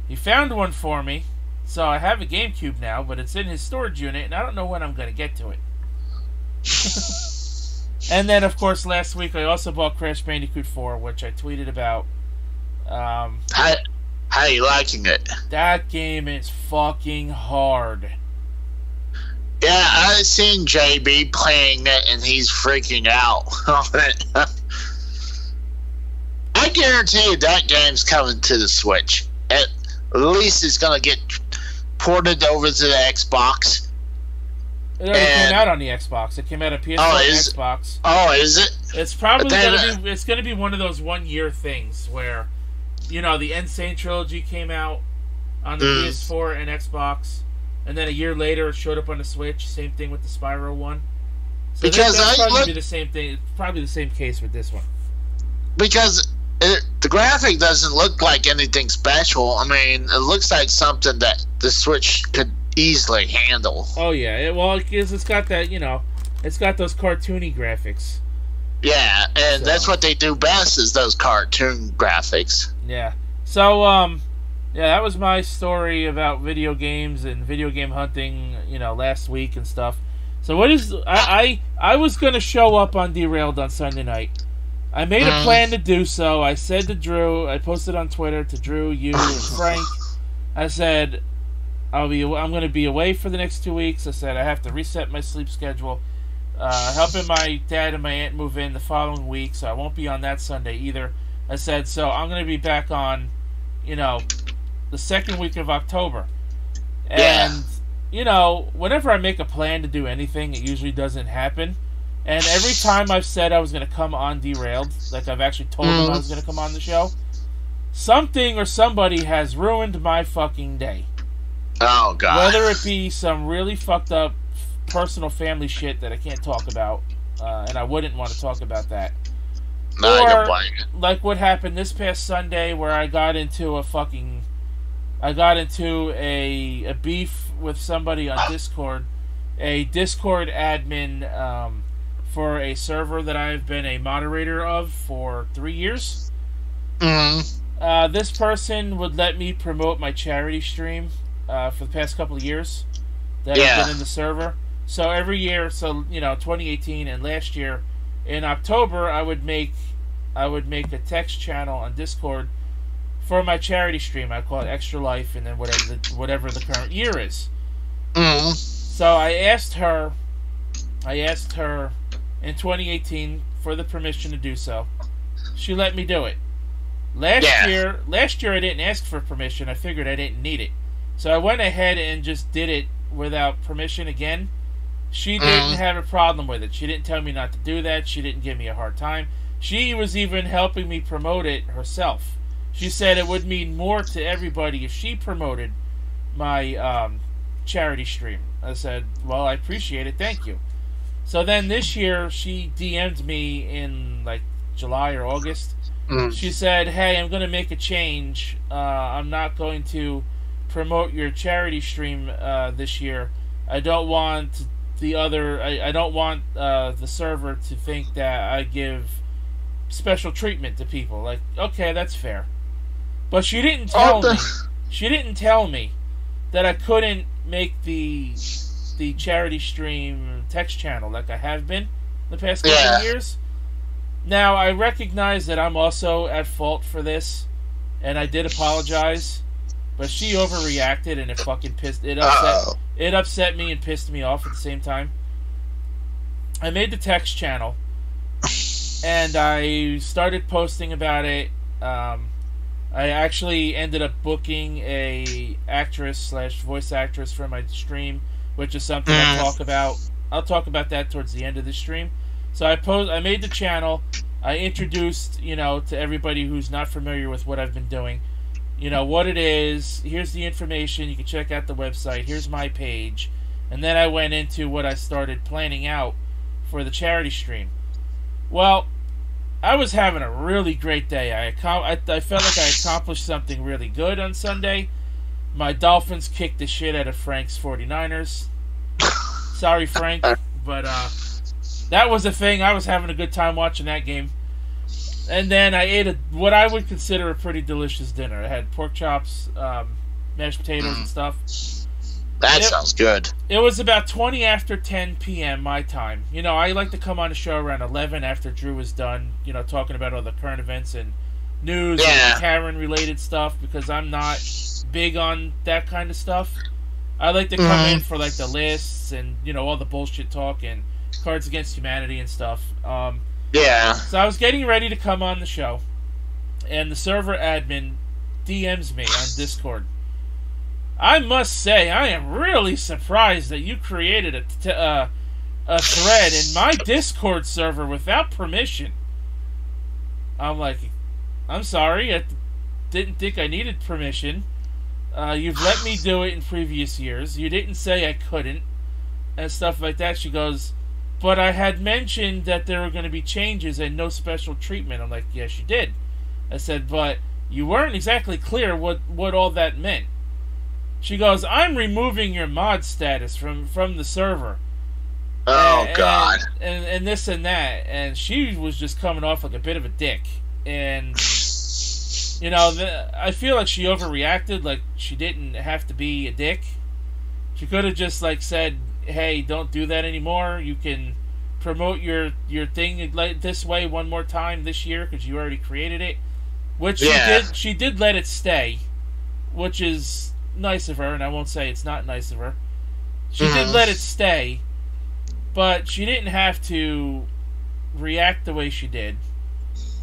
[SPEAKER 1] He found one for me, so I have a GameCube now, but it's in his storage unit, and I don't know when I'm going to get to it. And then, of course, last week I also bought Crash Bandicoot 4, which I tweeted about.
[SPEAKER 2] How are you liking it?
[SPEAKER 1] That game is fucking hard.
[SPEAKER 2] Yeah, I've seen JB playing it, and he's freaking out on it. I guarantee you that game's coming to the Switch. At least it's going to get ported over to the Xbox.
[SPEAKER 1] It already came out on the Xbox. It came out on PS5 and Xbox.
[SPEAKER 2] Oh, is it?
[SPEAKER 1] It's probably going to be one of those one-year things where, you know, the Insane Trilogy came out on the PS4 and Xbox, and then a year later it showed up on the Switch. Same thing with the Spyro one. So
[SPEAKER 2] because
[SPEAKER 1] that's probably be the same thing. It's probably the same case with this one.
[SPEAKER 2] Because the graphic doesn't look like anything special. I mean, it looks like something that the Switch could easily handle.
[SPEAKER 1] Oh yeah, it's got that, you know, it's got those cartoony graphics.
[SPEAKER 2] Yeah, and that's what they do best, is those cartoon graphics.
[SPEAKER 1] Yeah. So yeah, that was my story about video games and video game hunting, you know, last week and stuff. So what is I was gonna show up on Derailed on Sunday night. I made a plan to do so. I said to Drew, I posted on Twitter to Drew, you, and Frank. I said, I'm going to be away for the next 2 weeks. I said I have to reset my sleep schedule. Helping my dad and my aunt move in the following week, so I won't be on that Sunday either. I said, so I'm going to be back on, you know, the second week of October. And, you know, whenever I make a plan to do anything, it usually doesn't happen. And every time I've said I was going to come on Derailed, like I've actually told them I was going to come on the show, something or somebody has ruined my fucking day.
[SPEAKER 2] Oh, God.
[SPEAKER 1] Whether it be some really fucked up personal family shit that I can't talk about, and I wouldn't want to talk about that.
[SPEAKER 2] No, I don't blame you.
[SPEAKER 1] Like what happened this past Sunday where I got into a beef with somebody on Discord, a Discord admin, for a server that I've been a moderator of for 3 years. This person would let me promote my charity stream for the past couple of years that I've been in the server. So every year, you know, 2018 and last year in October, I would make a text channel on Discord for my charity stream. I call it Extra Life, and then whatever the current year is. So I asked her in 2018 for the permission to do so. She let me do it. Last year I didn't ask for permission. I figured I didn't need it. So I went ahead and just did it without permission again. She didn't have a problem with it. She didn't tell me not to do that. She didn't give me a hard time. She was even helping me promote it herself. She said it would mean more to everybody if she promoted my charity stream. I said, well, I appreciate it. Thank you. So then this year, she DM'd me in like July or August. She said, hey, I'm going to make a change. I'm not going to promote your charity stream this year. I don't want I don't want the server to think that I give special treatment to people. Like, okay, that's fair. But she didn't tell me. She didn't tell me that I couldn't make the charity stream text channel like I have been the past couple of years. Now, I recognize that I'm also at fault for this, and I did apologize, but she overreacted, and it upset me and pissed me off at the same time. I made the text channel, and I started posting about it. I actually ended up booking a actress/voice actress for my stream, which is something I'll talk about. I'll talk about that towards the end of the stream. So I made the channel. I introduced, to everybody who's not familiar with what I've been doing, what it is. Here's the information. You can check out the website. Here's my page. And then I went into what I started planning out for the charity stream. Well, I was having a really great day. I felt like I accomplished something really good on Sunday. My Dolphins kicked the shit out of Frank's 49ers. Sorry, Frank, but that was a thing. I was having a good time watching that game. And then I ate what I would consider a pretty delicious dinner. I had pork chops, mashed potatoes and stuff.
[SPEAKER 2] That sounds good.
[SPEAKER 1] It was about 20 after 10 p.m. my time. You know, I like to come on the show around 11 after Drew is done, you know, talking about all the current events and news and Karen-related stuff, because I'm not big on that kind of stuff. I like to come in for, like, the lists and, you know, all the bullshit talk and Cards Against Humanity and stuff. So I was getting ready to come on the show, and the server admin DMs me on Discord. I must say, I am really surprised that you created a thread in my Discord server without permission. I'm like, I'm sorry, I didn't think I needed permission. You've let me do it in previous years. You didn't say I couldn't, and stuff like that. She goes, but I had mentioned that there were going to be changes and no special treatment. I'm like, yes, you did. I said, but you weren't exactly clear what all that meant. She goes, I'm removing your mod status from the server.
[SPEAKER 2] God.
[SPEAKER 1] And this and that. And she was just coming off like a bit of a dick. And, you know, I feel like she overreacted. Like, she didn't have to be a dick. She could have just, like, said, hey, don't do that anymore. You can promote your thing this way one more time this year because you already created it. Which she did let it stay, which is nice of her, and I won't say it's not nice of her. She did let it stay, but she didn't have to react the way she did.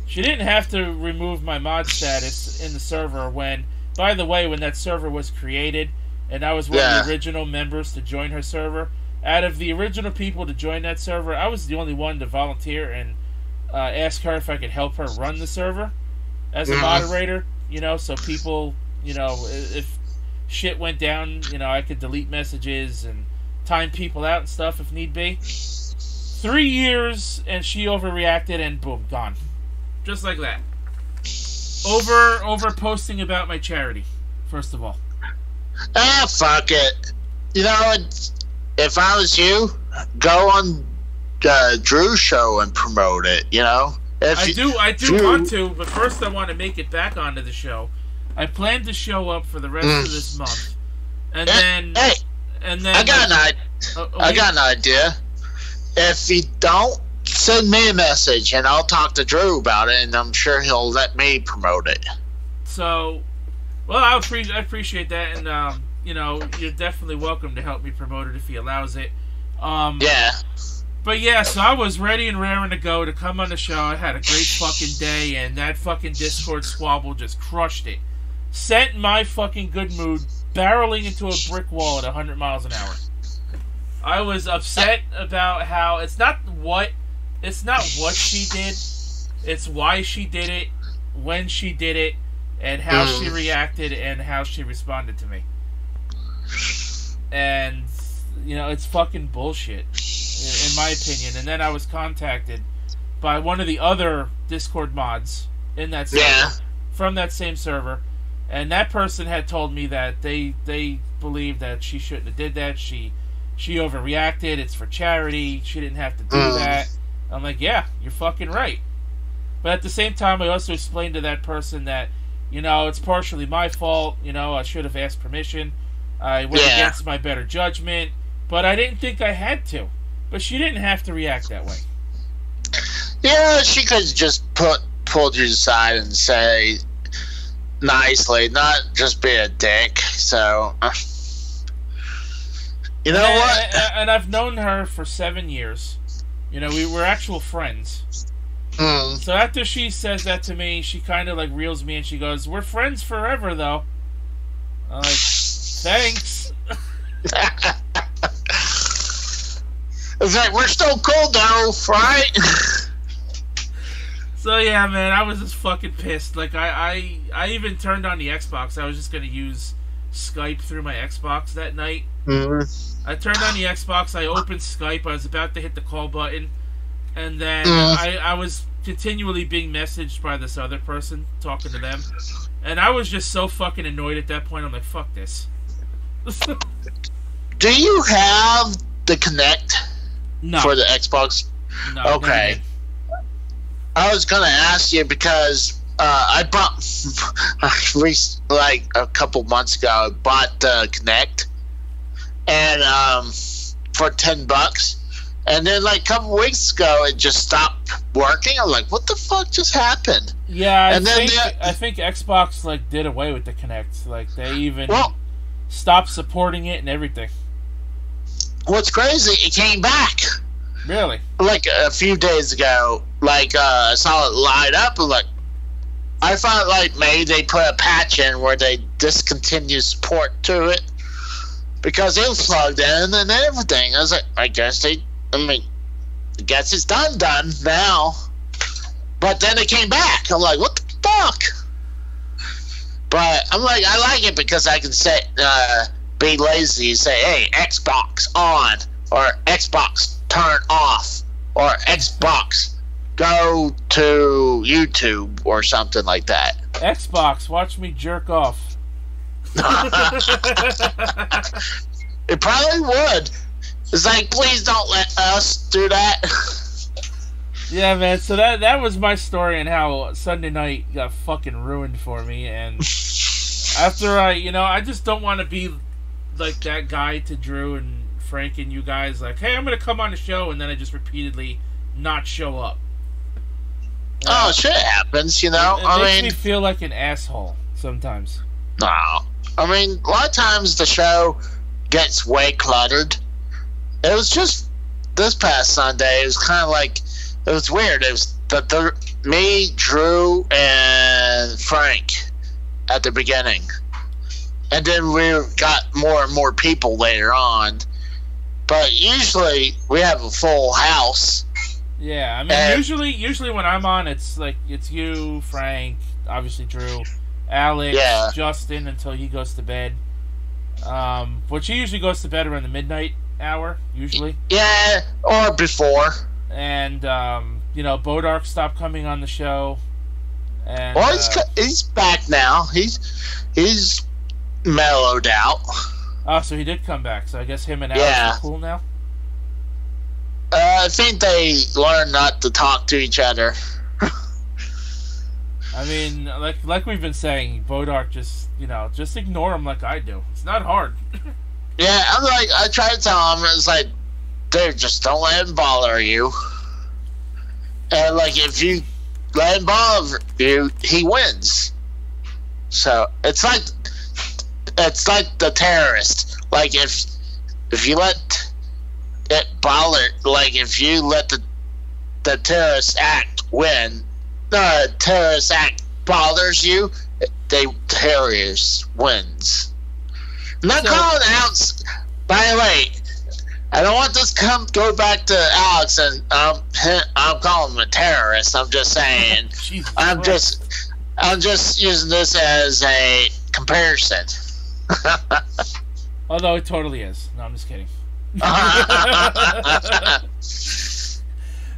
[SPEAKER 1] She didn't have to remove my mod status in the server when, by the way, when that server was created, and I was one of the original members to join her server, out of the original people to join that server, I was the only one to volunteer and ask her if I could help her run the server as a moderator, you know, so people, you know, if shit went down, you know, I could delete messages and time people out and stuff if need be. 3 years, and she overreacted, and boom, gone. Just like that. Over posting about my charity, first of all.
[SPEAKER 2] Fuck it. You know, if I was you, go on Drew's show and promote it, you know?
[SPEAKER 1] I do want to, but first I want to make it back onto the show. I plan to show up for the rest of this month, and then I got an idea. If you don't, send me a message, and I'll talk to Drew about it, and I'm sure he'll let me promote it. So, well, I appreciate that, and you know, you're definitely welcome to help me promote it if he allows it. But yeah, so I was ready and raring to go to come on the show. I had a great fucking day, and that fucking Discord squabble just crushed it. Sent my fucking good mood barreling into a brick wall at 100 miles an hour. I was upset about how it's not what she did, it's why she did it, when she did it, and how she reacted and how she responded to me. And, you know, it's fucking bullshit, in my opinion. And then I was contacted by one of the other Discord mods in that server, from that same server, and that person had told me that they believe that she shouldn't have did that. She overreacted. It's for charity. She didn't have to do that. I'm like, yeah, you're fucking right. But at the same time, I also explained to that person that, you know, it's partially my fault. You know, I should have asked permission. I went against my better judgment, but I didn't think I had to. But she didn't have to react that way.
[SPEAKER 2] Yeah, she could just pulled you aside and say nicely, not just be a dick. So, you know what?
[SPEAKER 1] And I've known her for 7 years. You know, we were actual friends. So after she says that to me, she kind of like reels me and she goes, "We're friends forever, though." I'm like, thanks.
[SPEAKER 2] It's like, we're still cool though, right?
[SPEAKER 1] So yeah, man, I was just fucking pissed. Like I even turned on the Xbox. I was just gonna use Skype through my Xbox that night.
[SPEAKER 2] Mm-hmm.
[SPEAKER 1] I turned on the Xbox, I opened Skype, I was about to hit the call button, and then I was continually being messaged by this other person, talking to them, and I was just so fucking annoyed at that point. I'm like, fuck this.
[SPEAKER 2] Do you have the Kinect for the Xbox?
[SPEAKER 1] No.
[SPEAKER 2] Okay. I was gonna ask you because I bought like a couple months ago. I bought the Kinect, and for $10, and then like a couple weeks ago it just stopped working. I'm like, what the fuck just happened?
[SPEAKER 1] Yeah, I think Xbox like did away with the Kinect. Like they even stopped supporting it and everything.
[SPEAKER 2] What's crazy? It came back.
[SPEAKER 1] Really?
[SPEAKER 2] Like a few days ago, like I saw it light up, and like I thought like maybe they put a patch in where they discontinued support to it because it was plugged in and everything. I was like, I guess it's done now. But then it came back. I'm like, what the fuck? But I'm like, I like it because I can be lazy and say, hey, Xbox on, or Xbox turn off, or Xbox go to YouTube or something like that.
[SPEAKER 1] Xbox, watch me jerk off.
[SPEAKER 2] It probably would. It's like, please don't let us do that.
[SPEAKER 1] Yeah, man, so that was my story and how Sunday night got fucking ruined for me. And after I just don't want to be like that guy to Drew and Frank and you guys, like, hey, I'm going to come on the show, and then I just repeatedly not show up.
[SPEAKER 2] Shit happens, It
[SPEAKER 1] makes me feel like an asshole sometimes.
[SPEAKER 2] No. I mean, a lot of times the show gets way cluttered. It was just this past Sunday, it was kind of like, it was weird. It was me, Drew, and Frank at the beginning. And then we got more and more people later on. But usually we have a full house.
[SPEAKER 1] Yeah, I mean, usually when I'm on, it's you, Frank, obviously Drew, Alex, Justin until he goes to bed. Which he usually goes to bed around the midnight hour, usually. Yeah,
[SPEAKER 2] or before.
[SPEAKER 1] And Bodark stopped coming on the show. And
[SPEAKER 2] he's back now. He's mellowed out.
[SPEAKER 1] Oh, so he did come back. So I guess him and Alex are cool now?
[SPEAKER 2] I think they learned not to talk to each other.
[SPEAKER 1] I mean, like we've been saying, Bodark just ignore him like I do. It's not hard.
[SPEAKER 2] Yeah, I try to tell him, it's like, dude, just don't let him bother you. And like, if you let him bother you, he wins. So it's like the terrorist. Like if you let it bother, like if you let the terrorist act win, the terrorist act bothers you, the terrorist wins. I'm not calling out. By the way, I don't want this to go back to Alex and I'm calling him a terrorist. I'm just saying. I'm just using this as a comparison.
[SPEAKER 1] Although it totally is. No, I'm just kidding.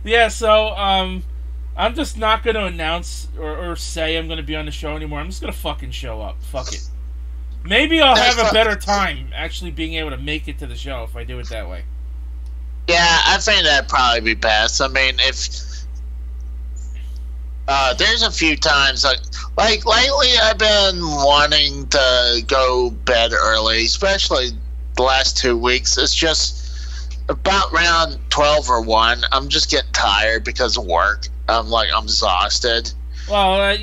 [SPEAKER 1] Yeah, so I'm just not going to announce or say I'm going to be on the show anymore. I'm just going to fucking show up. Fuck it. Maybe I'll have a better time actually being able to make it to the show if I do it that way.
[SPEAKER 2] Yeah, I think that'd probably be best. I mean, if there's a few times like lately I've been wanting to go bed early, especially the last 2 weeks. It's just about around 12 or 1. I'm just getting tired because of work. I'm exhausted.
[SPEAKER 1] Well,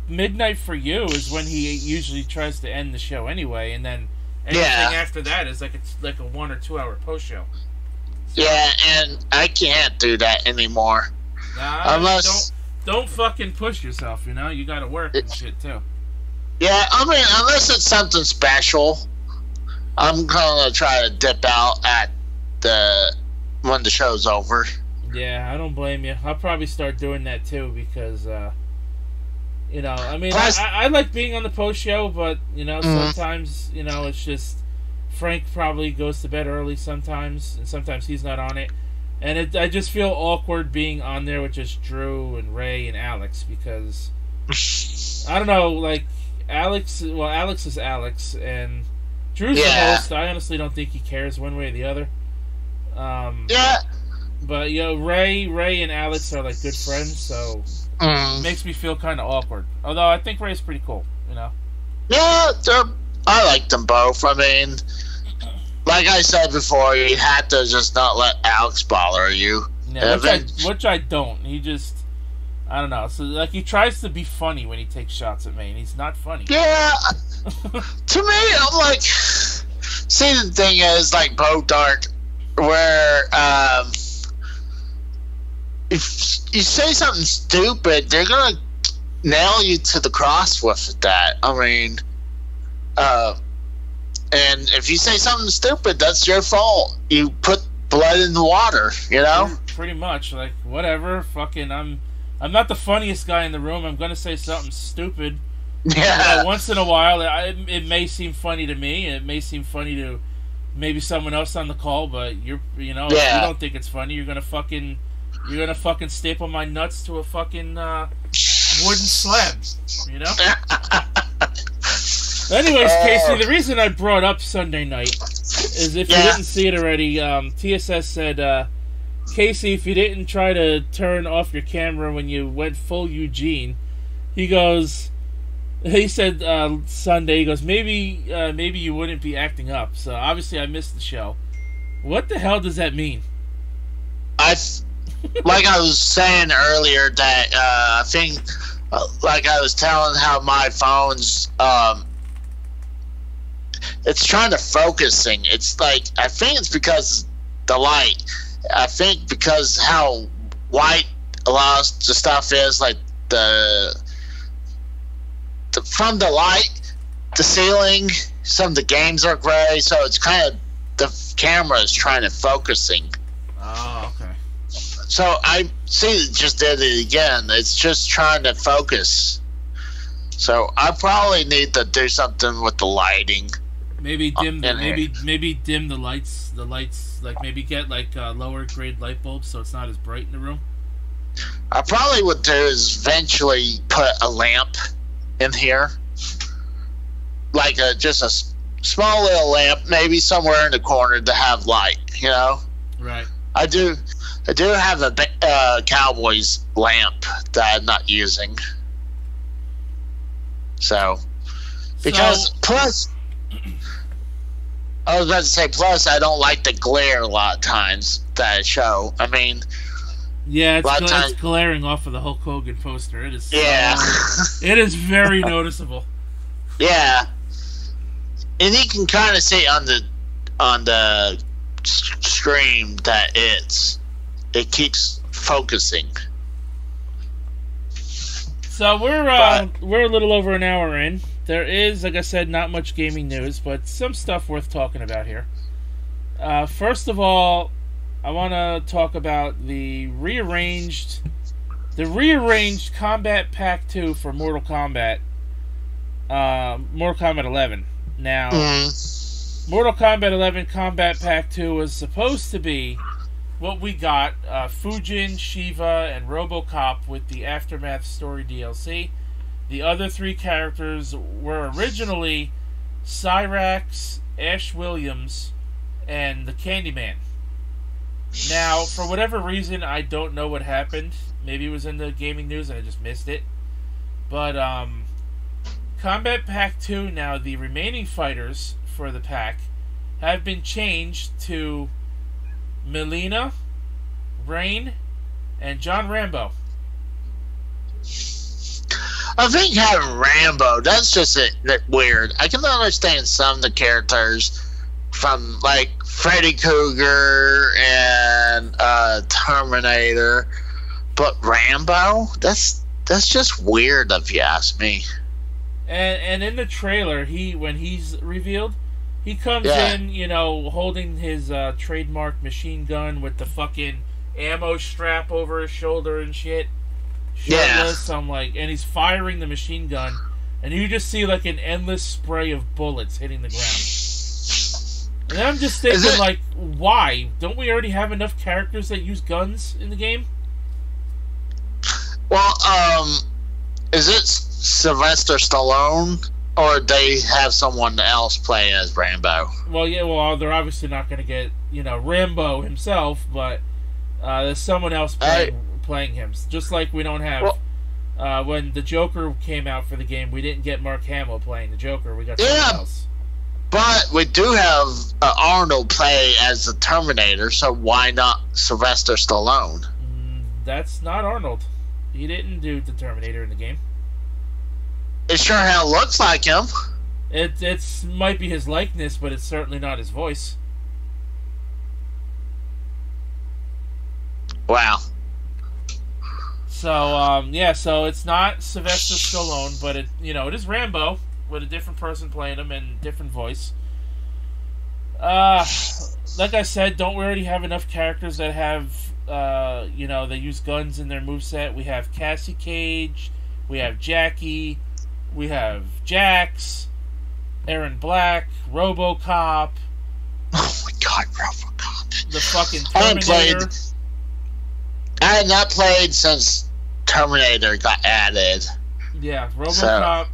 [SPEAKER 1] midnight for you is when he usually tries to end the show anyway, and then anything after that is it's like a 1 or 2 hour post show. So,
[SPEAKER 2] yeah, and I can't do that anymore.
[SPEAKER 1] Unless don't fucking push yourself. You got to work and shit too.
[SPEAKER 2] Yeah, I mean, unless it's something special, I'm gonna try to dip out at when the show's over.
[SPEAKER 1] Yeah, I don't blame you. I'll probably start doing that too because You know, I mean,
[SPEAKER 2] Plus,
[SPEAKER 1] I like being on the post show, but you know, sometimes you know it's just Frank probably goes to bed early sometimes, and sometimes he's not on it, and I just feel awkward being on there with just Drew and Ray and Alex because I don't know, like Alex is Alex, and Drew's the host. I honestly don't think he cares one way or the other. But you know, Ray and Alex are like good friends, so it makes me feel kind of awkward. Although I think Ray's pretty cool, you know.
[SPEAKER 2] Yeah, I like them both. I mean, like I said before, you have to just not let Alex bother you.
[SPEAKER 1] Yeah, which I don't. He just, I don't know. So like he tries to be funny when he takes shots at me, and he's not funny.
[SPEAKER 2] Yeah. To me, I'm like, see, the thing is, like Bo Dark, where if you say something stupid, they're gonna nail you to the cross with that. I mean, and if you say something stupid, that's your fault. You put blood in the water, you know?
[SPEAKER 1] Pretty much. Like, whatever. Fucking, I'm not the funniest guy in the room. I'm gonna say something stupid.
[SPEAKER 2] Yeah.
[SPEAKER 1] You know, once in a while, it may seem funny to me, and it may seem funny to maybe someone else on the call, but if you don't think it's funny, you're gonna fucking staple my nuts to a fucking wooden slab, you know? Anyways, Casey, the reason I brought up Sunday night is if you didn't see it already, TSS said, Casey, if you didn't try to turn off your camera when you went full Eugene, he said Sunday, he goes, maybe you wouldn't be acting up. So obviously I missed the show. What the hell does that mean?
[SPEAKER 2] Like I was saying earlier, that I think, like I was telling how my phone's, it's trying to focusing. It's like, I think it's because the light. I think because how white a lot of the stuff is, like from the light, the ceiling, some of the games are gray, so it's kind of, the camera is trying to focusing.
[SPEAKER 1] Oh, okay.
[SPEAKER 2] So I see it just did it again. It's just trying to focus. So I probably need to do something with the lighting.
[SPEAKER 1] Maybe dim maybe dim the lights. The lights, like maybe get like lower grade light bulbs so it's not as bright in the room.
[SPEAKER 2] I probably would do is eventually put a lamp in here, like just a small little lamp, maybe somewhere in the corner to have light. You know.
[SPEAKER 1] Right.
[SPEAKER 2] I do have a Cowboys lamp that I'm not using. So, because plus, I was about to say, plus I don't like the glare a lot of times that I show. I mean,
[SPEAKER 1] yeah, it's glaring off of the Hulk Hogan poster. It is.
[SPEAKER 2] Yeah.
[SPEAKER 1] It is very noticeable.
[SPEAKER 2] Yeah, and you can kind of see on the stream that it keeps focusing.
[SPEAKER 1] So we're a little over an hour in. There is, like I said, not much gaming news, but some stuff worth talking about here. First of all, I want to talk about the rearranged Kombat Pack 2 for Mortal Kombat 11. Now, Mortal Kombat 11 Kombat Pack 2 was supposed to be what we got, Fujin, Shiva, and RoboCop with the Aftermath Story DLC. The other three characters were originally Cyrax, Ash Williams, and the Candyman. Now, for whatever reason, I don't know what happened. Maybe it was in the gaming news and I just missed it. But, Kombat Pack 2, now the remaining fighters for the pack have been changed to Melina, Rain, and John Rambo.
[SPEAKER 2] I think having Rambo, that's just weird. I can understand some of the characters from, like, Freddy Krueger and Terminator, but Rambo? That's just weird if you ask me.
[SPEAKER 1] And in the trailer, when he's revealed, he comes in, holding his trademark machine gun with the fucking ammo strap over his shoulder and shit. shirtless. I'm like, and he's firing the machine gun, and you just see like an endless spray of bullets hitting the ground. And I'm just thinking, like, why? Don't we already have enough characters that use guns in the game?
[SPEAKER 2] Well, is it Sylvester Stallone, or they have someone else play as Rambo?
[SPEAKER 1] Well, yeah, well, they're obviously not going to get, Rambo himself, but there's someone else playing him. Just like we don't have... when the Joker came out for the game, we didn't get Mark Hamill playing the Joker. We got someone else.
[SPEAKER 2] But we do have Arnold play as the Terminator, so why not Sylvester Stallone?
[SPEAKER 1] That's not Arnold. He didn't do the Terminator in the game.
[SPEAKER 2] It sure hell looks like him.
[SPEAKER 1] It's might be his likeness, but it's certainly not his voice.
[SPEAKER 2] Wow.
[SPEAKER 1] So, so it's not Sylvester Stallone, but it is Rambo, with a different person playing him and different voice. Like I said, don't we already have enough characters that have, they use guns in their moveset? We have Cassie Cage, we have Jackie, we have Jax, Aaron Black, RoboCop.
[SPEAKER 2] Oh my God, RoboCop!
[SPEAKER 1] The fucking Terminator.
[SPEAKER 2] I had not played since Terminator got added.
[SPEAKER 1] Yeah, RoboCop.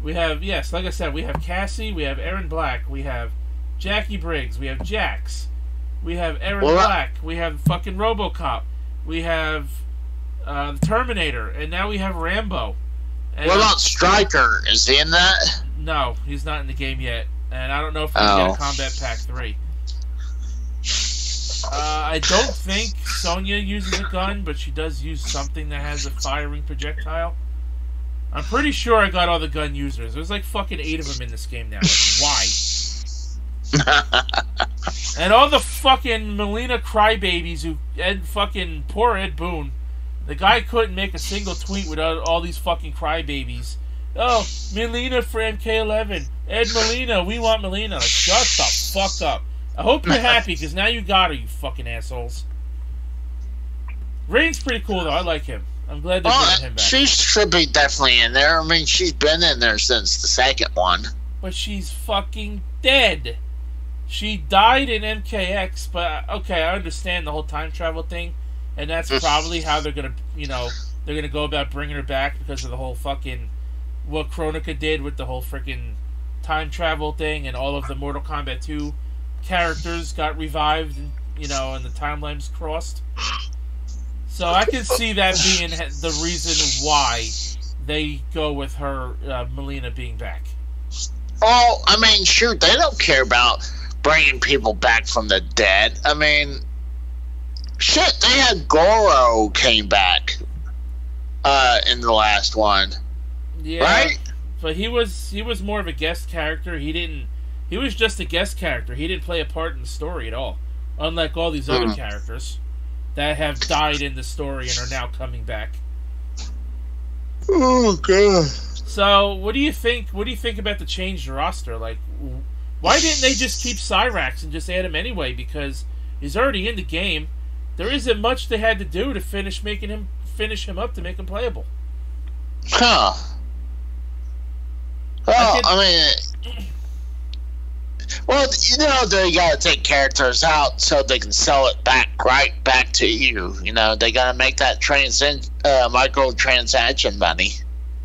[SPEAKER 1] We have, like I said, we have Cassie, we have Aaron Black, we have Jackie Briggs, we have Jax, we have Aaron Black, we have fucking RoboCop, we have the Terminator, and now we have Rambo. And
[SPEAKER 2] what about Stryker? Is he in that?
[SPEAKER 1] No, he's not in the game yet, and I don't know if we get a Kombat Pack 3. I don't think Sonya uses a gun, but she does use something that has a firing projectile. I'm pretty sure I got all the gun users. There's like fucking 8 of them in this game now. Why? And all the fucking Melina crybabies poor Ed Boon. The guy couldn't make a single tweet without all these fucking crybabies. Oh, Melina for MK11. Ed Melina, we want Melina. Like, shut the fuck up. I hope you're happy, because now you got her, you fucking assholes. Rain's pretty cool, though. I like him. I'm glad they're bringing him back.
[SPEAKER 2] She should be definitely in there. I mean, she's been in there since the second one.
[SPEAKER 1] But she's fucking dead. She died in MKX, but, okay, I understand the whole time travel thing, and that's probably how they're gonna, they're gonna go about bringing her back because of the whole fucking, what Kronika did with the whole freaking time travel thing, and all of the Mortal Kombat 2 characters got revived, and the timelines crossed. So I can see that being the reason why they go with her, Melina, being back.
[SPEAKER 2] Oh, I mean, shoot, they don't care about bringing people back from the dead. I mean, shit, they had Goro came back in the last one.
[SPEAKER 1] Yeah, right? But he was more of a guest character. He was just a guest character. He didn't play a part in the story at all. Unlike all these other characters that have died in the story and are now coming back.
[SPEAKER 2] Oh, God.
[SPEAKER 1] So, what do you think? What do you think about the changed roster? Like, why didn't they just keep Cyrax and just add him anyway? Because he's already in the game. There isn't much they had to do to finish him up to make him playable.
[SPEAKER 2] Huh. Well, I mean, they gotta take characters out so they can sell it right back to you. They gotta make that microtransaction money.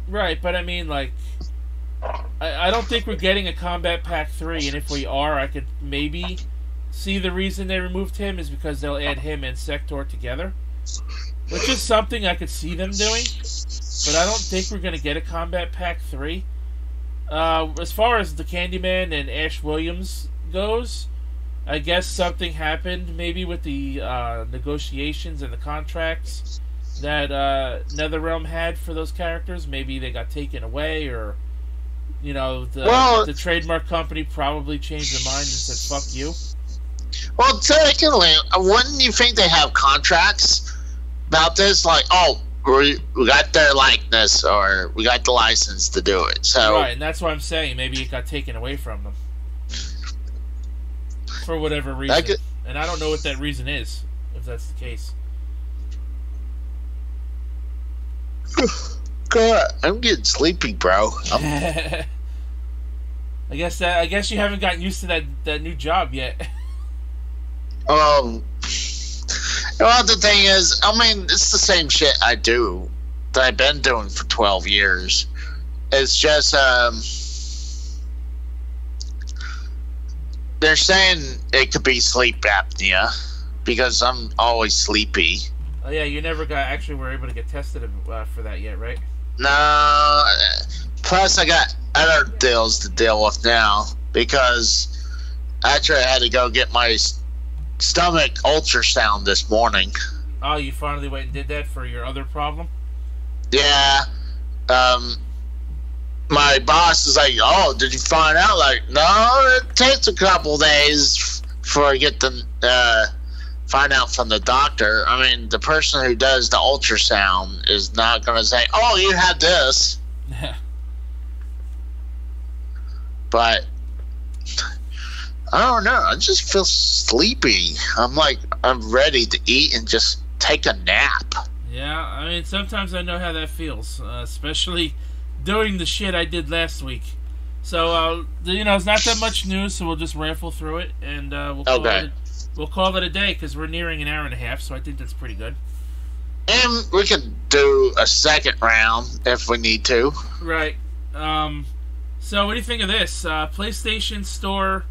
[SPEAKER 1] Right, but I mean, like, I don't think we're getting a Kombat Pack 3, and if we are, I could maybe see the reason they removed him is because they'll add him and Sector together, which is something I could see them doing, but I don't think we're going to get a Kombat Pack 3. As far as the Candyman and Ash Williams goes, I guess something happened maybe with the negotiations and the contracts that NetherRealm had for those characters. Maybe they got taken away, or the trademark company probably changed their mind and said fuck you.
[SPEAKER 2] Well, technically, wouldn't you think they have contracts about this? Like, we got their likeness, or we got the license to do it. So
[SPEAKER 1] right, and that's what I'm saying. Maybe it got taken away from them for whatever reason, and I don't know what that reason is, if that's the case.
[SPEAKER 2] God, I'm getting sleepy, bro.
[SPEAKER 1] I guess you haven't gotten used to that new job yet.
[SPEAKER 2] Well, the thing is, I mean, it's the same shit I do that I've been doing for 12 years. It's just, they're saying it could be sleep apnea because I'm always sleepy.
[SPEAKER 1] Oh yeah, you never were able to get tested for that yet, right?
[SPEAKER 2] No. Plus, I got other deals to deal with now because actually I had to go get my stomach ultrasound this morning.
[SPEAKER 1] Oh, you finally went and did that for your other problem?
[SPEAKER 2] Yeah. My boss is like, "Oh, did you find out?" Like, no, it takes a couple days before I get to find out from the doctor. I mean, the person who does the ultrasound is not going to say, "Oh, you had this." But I don't know. I just feel sleepy. I'm ready to eat and just take a nap.
[SPEAKER 1] Yeah, I mean, sometimes I know how that feels, especially doing the shit I did last week. So, it's not that much news, so we'll just rifle through it, and we'll call it a day, because we're nearing an hour and a half, so I think that's pretty good.
[SPEAKER 2] And we could do a second round if we need to.
[SPEAKER 1] Right. So what do you think of this? PlayStation Store,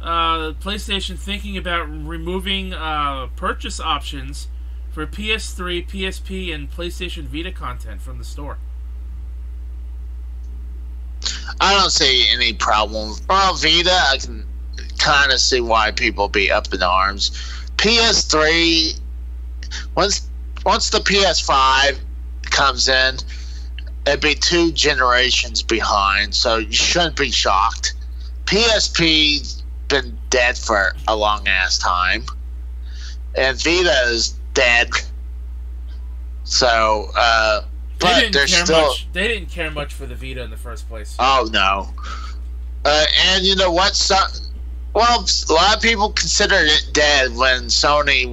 [SPEAKER 1] PlayStation thinking about removing purchase options for PS3, PSP, and PlayStation Vita content from the store.
[SPEAKER 2] I don't see any problem. Well, Vita, I can kind of see why people be up in arms. PS3, once the PS5 comes in, it'd be 2 generations behind, so you shouldn't be shocked. PSP's been dead for a long ass time, and Vita is dead. So, but they're still.
[SPEAKER 1] They didn't care much for the Vita in the first place.
[SPEAKER 2] Oh no. And you know what? Well, a lot of people considered it dead when Sony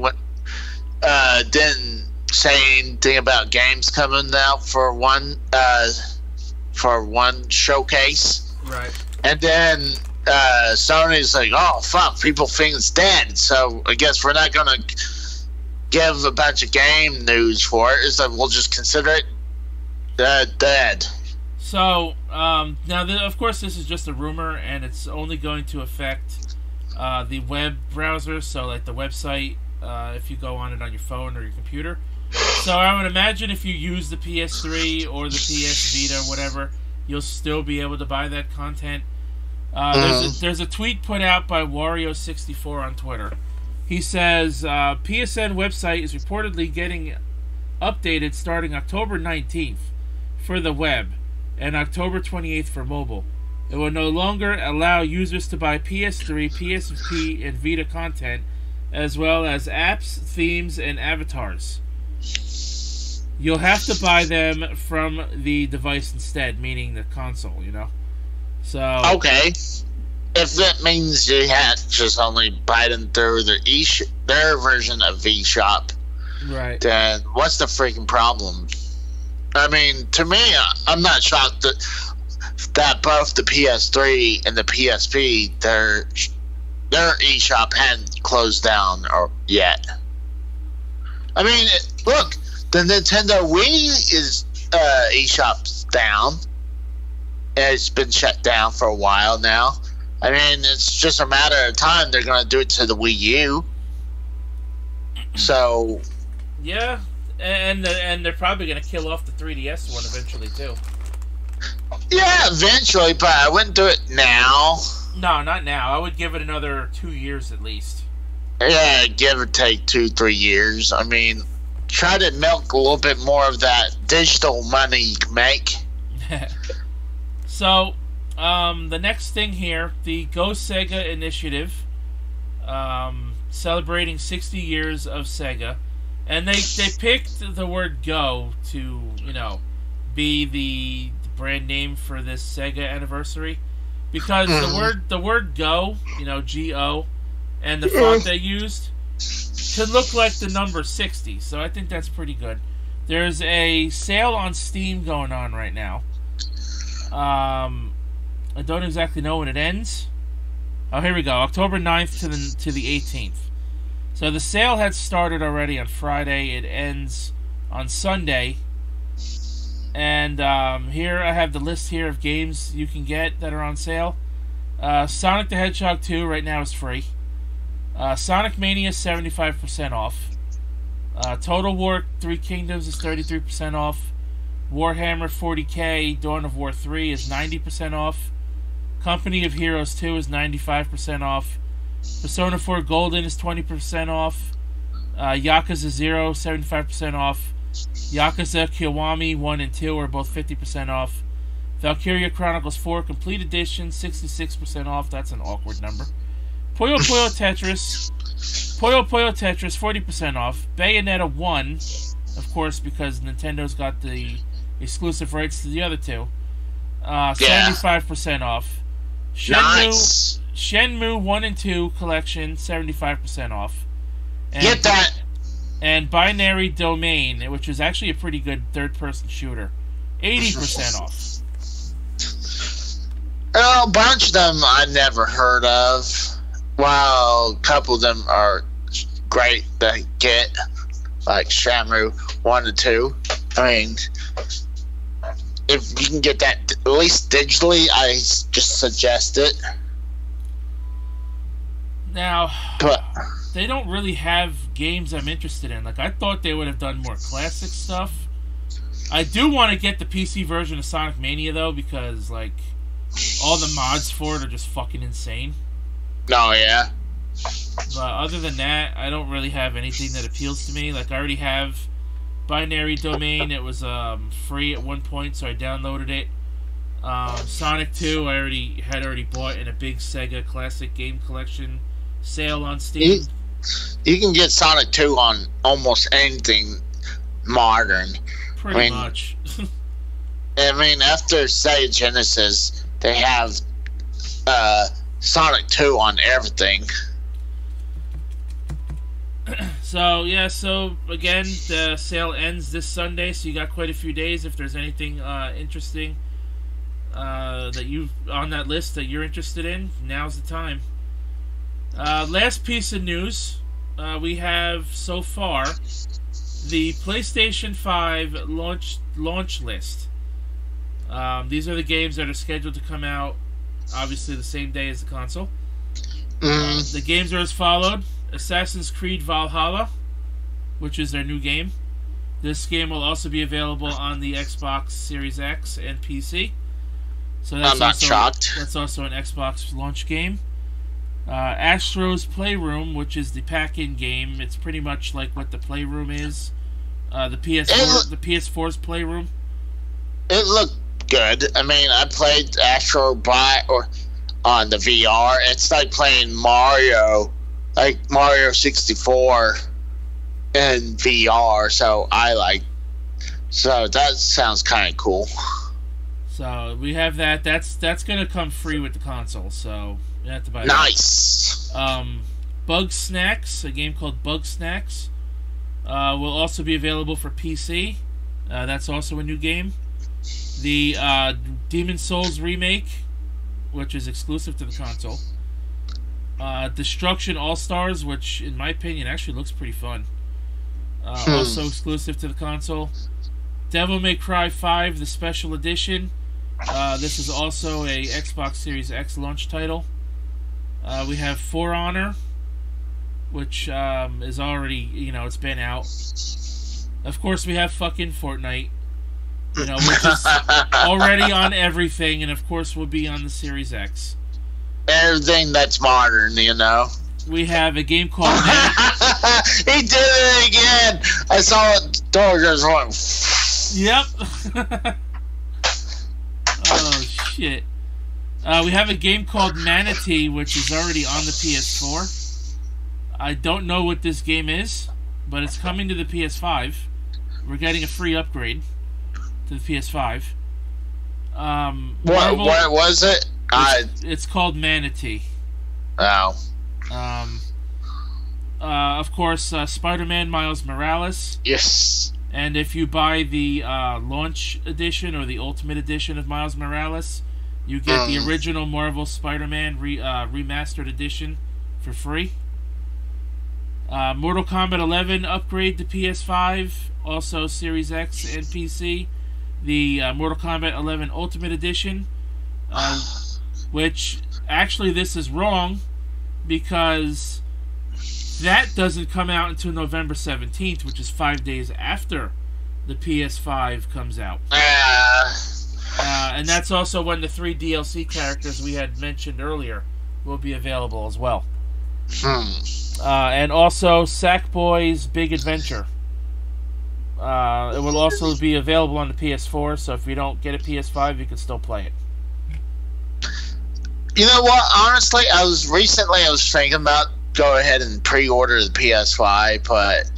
[SPEAKER 2] didn't say anything about games coming out for one showcase.
[SPEAKER 1] Right.
[SPEAKER 2] And then Sony's like, "Oh fuck, people think it's dead, so I guess we're not gonna give a bunch of game news for it. Is that we'll just consider it dead."
[SPEAKER 1] So now, of course, this is just a rumor, and it's only going to affect the web browser. So, like the website, if you go on it on your phone or your computer. So I would imagine if you use the PS3 or the PS Vita or whatever, you'll still be able to buy that content. There's a tweet put out by Wario64 on Twitter. He says, PSN website is reportedly getting updated starting October 19th for the web and October 28th for mobile. It will no longer allow users to buy PS3, PSP, and Vita content, as well as apps, themes, and avatars. You'll have to buy them from the device instead, meaning the console, So
[SPEAKER 2] okay. If that means you had to just only buy them through their version of eShop,
[SPEAKER 1] right? Then
[SPEAKER 2] what's the freaking problem? I mean, to me, I'm not shocked that both the PS3 and the PSP, their eShop hadn't closed down yet. I mean, look, the Nintendo Wii is eShop's down. It's been shut down for a while now. I mean, it's just a matter of time they're going to do it to the Wii U. So,
[SPEAKER 1] yeah, and they're probably going to kill off the 3DS one eventually too.
[SPEAKER 2] Yeah, eventually, but I wouldn't do it now.
[SPEAKER 1] No, not now. I would give it another 2 years at least.
[SPEAKER 2] Yeah, give or take 2-3 years. I mean, try to milk a little bit more of that digital money you can make.
[SPEAKER 1] So, the next thing here, the Go Sega initiative, celebrating 60 years of Sega, and they picked the word Go to, be the brand name for this Sega anniversary, because the word Go, G-O, and the font they used could look like the number 60, so I think that's pretty good. There's a sale on Steam going on right now. I don't exactly know when it ends. Oh, here we go. October 9th to the 18th. So the sale had started already on Friday. It ends on Sunday. And here I have the list here of games you can get that are on sale. Sonic the Hedgehog 2 right now is free. Sonic Mania 75% off. Total War 3 Kingdoms is 33% off. Warhammer 40k Dawn of War 3 is 90% off. Company of Heroes 2 is 95% off. Persona 4 Golden is 20% off. Yakuza 0, 75% off. Yakuza Kiwami 1 and 2 are both 50% off. Valkyria Chronicles 4 Complete Edition, 66% off. That's an awkward number. Puyo Puyo Tetris, 40% off. Bayonetta 1, of course, because Nintendo's got the exclusive rights to the other two. 75% off. Shenmue 1 and 2 Collection, 75% off. And,
[SPEAKER 2] get that!
[SPEAKER 1] And Binary Domain, which is actually a pretty good third-person shooter, 80% off.
[SPEAKER 2] A bunch of them I never heard of. While a couple of them are great to get, like Shenmue 1 and 2. I mean, if you can get that at least digitally, I just suggest it.
[SPEAKER 1] Now, they don't really have games I'm interested in. Like, I thought they would have done more classic stuff. I do want to get the PC version of Sonic Mania, though, because, like, all the mods for it are just fucking insane.
[SPEAKER 2] Oh, yeah.
[SPEAKER 1] But other than that, I don't really have anything that appeals to me. Like, I already have Binary Domain. It was free at one point, so I downloaded it. Sonic 2, I already bought in a big Sega Classic Game Collection sale on Steam.
[SPEAKER 2] You can get Sonic 2 on almost anything modern.
[SPEAKER 1] Pretty much.
[SPEAKER 2] I mean, after Sega Genesis, they have Sonic 2 on everything.
[SPEAKER 1] So again, the sale ends this Sunday, so you got quite a few days. If there's anything interesting that you on that list that you're interested in, now's the time. Last piece of news, we have so far the PlayStation 5 launch list. These are the games that are scheduled to come out, obviously the same day as the console. The games are as followed: Assassin's Creed Valhalla, which is their new game. This game will also be available on the Xbox Series X and PC. So that's
[SPEAKER 2] I'm not shocked.
[SPEAKER 1] That's also an Xbox launch game. Astro's Playroom, which is the pack-in game. It's pretty much like what the Playroom is. The PS4's Playroom.
[SPEAKER 2] It looked good. I mean, I played Astro on the VR. It's like playing Mario, like Mario 64 in VR. So that sounds kind of cool.
[SPEAKER 1] So we have that. That's gonna come free with the console. So you have to buy.
[SPEAKER 2] Nice.
[SPEAKER 1] Bug Snacks, a game called Bug Snacks, will also be available for PC. That's also a new game. The Demon Souls remake, which is exclusive to the console. Destruction All-Stars, which in my opinion actually looks pretty fun. Also exclusive to the console. Devil May Cry 5, the Special Edition. This is also a Xbox Series X launch title. We have For Honor, which is already, it's been out. Of course, we have fucking Fortnite, which is already on everything, and of course will be on the Series X.
[SPEAKER 2] Everything that's modern,
[SPEAKER 1] We have a game called...
[SPEAKER 2] He did it again! I saw it, door just went...
[SPEAKER 1] Yep. Oh, shit. We have a game called Manatee, which is already on the PS4. I don't know what this game is, but it's coming to the PS5. We're getting a free upgrade to the PS5.
[SPEAKER 2] What was it?
[SPEAKER 1] It's called Manatee.
[SPEAKER 2] Oh.
[SPEAKER 1] Of course, Spider-Man Miles Morales.
[SPEAKER 2] Yes.
[SPEAKER 1] And if you buy the launch edition or the ultimate edition of Miles Morales, you get the original Marvel Spider-Man remastered edition for free. Mortal Kombat 11 upgrade to PS5, also Series X and PC. The Mortal Kombat 11 Ultimate Edition, which actually this is wrong because that doesn't come out until November 17th, which is 5 days after the PS5 comes out. And that's also when the 3 DLC characters we had mentioned earlier will be available as well. And also Sackboy's Big Adventure. It will also be available on the PS4, so if you don't get a PS5, you can still play it.
[SPEAKER 2] You know what? Honestly, I was thinking about go ahead and pre-order the PS5, but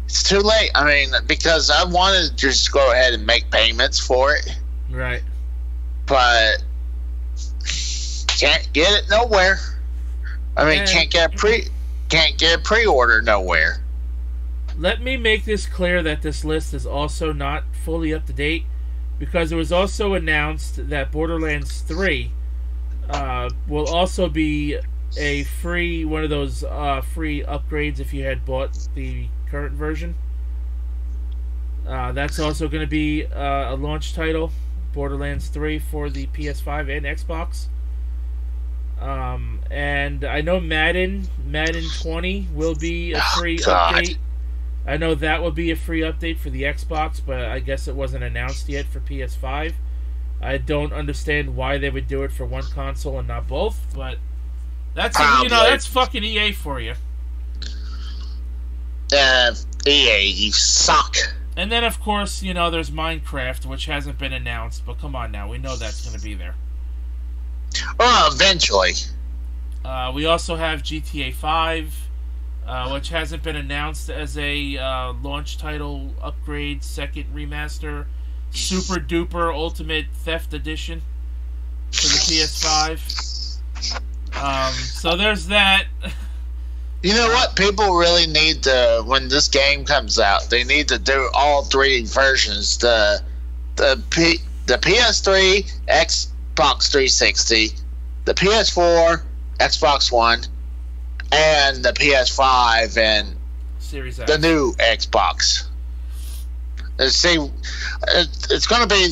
[SPEAKER 2] it's too late. I mean, because I wanted to just go ahead and make payments for it.
[SPEAKER 1] Right.
[SPEAKER 2] But can't get it nowhere. I mean, can't get a pre-order nowhere.
[SPEAKER 1] Let me make this clear that this list is also not fully up to date, because it was also announced that Borderlands 3 will also be a free one of those free upgrades if you had bought the current version. That's also going to be a launch title, Borderlands 3 for the PS5 and Xbox. And I know Madden 20 will be a free update. I know that will be a free update for the Xbox, but I guess it wasn't announced yet for PS5. I don't understand why they would do it for one console and not both, but that's that's fucking EA for you.
[SPEAKER 2] EA, you suck.
[SPEAKER 1] And then of course, there's Minecraft, which hasn't been announced, but come on now, we know that's going to be there.
[SPEAKER 2] Well, eventually.
[SPEAKER 1] We also have GTA 5, which hasn't been announced as a launch title upgrade, second remaster, Super Duper Ultimate Theft Edition for the PS5. So there's that.
[SPEAKER 2] You know what? People really need to, when this game comes out, they need to do all 3 versions. The PS3, Xbox 360, the PS4, Xbox One, and the PS5 and
[SPEAKER 1] Series X.
[SPEAKER 2] The new Xbox. See, it's going to be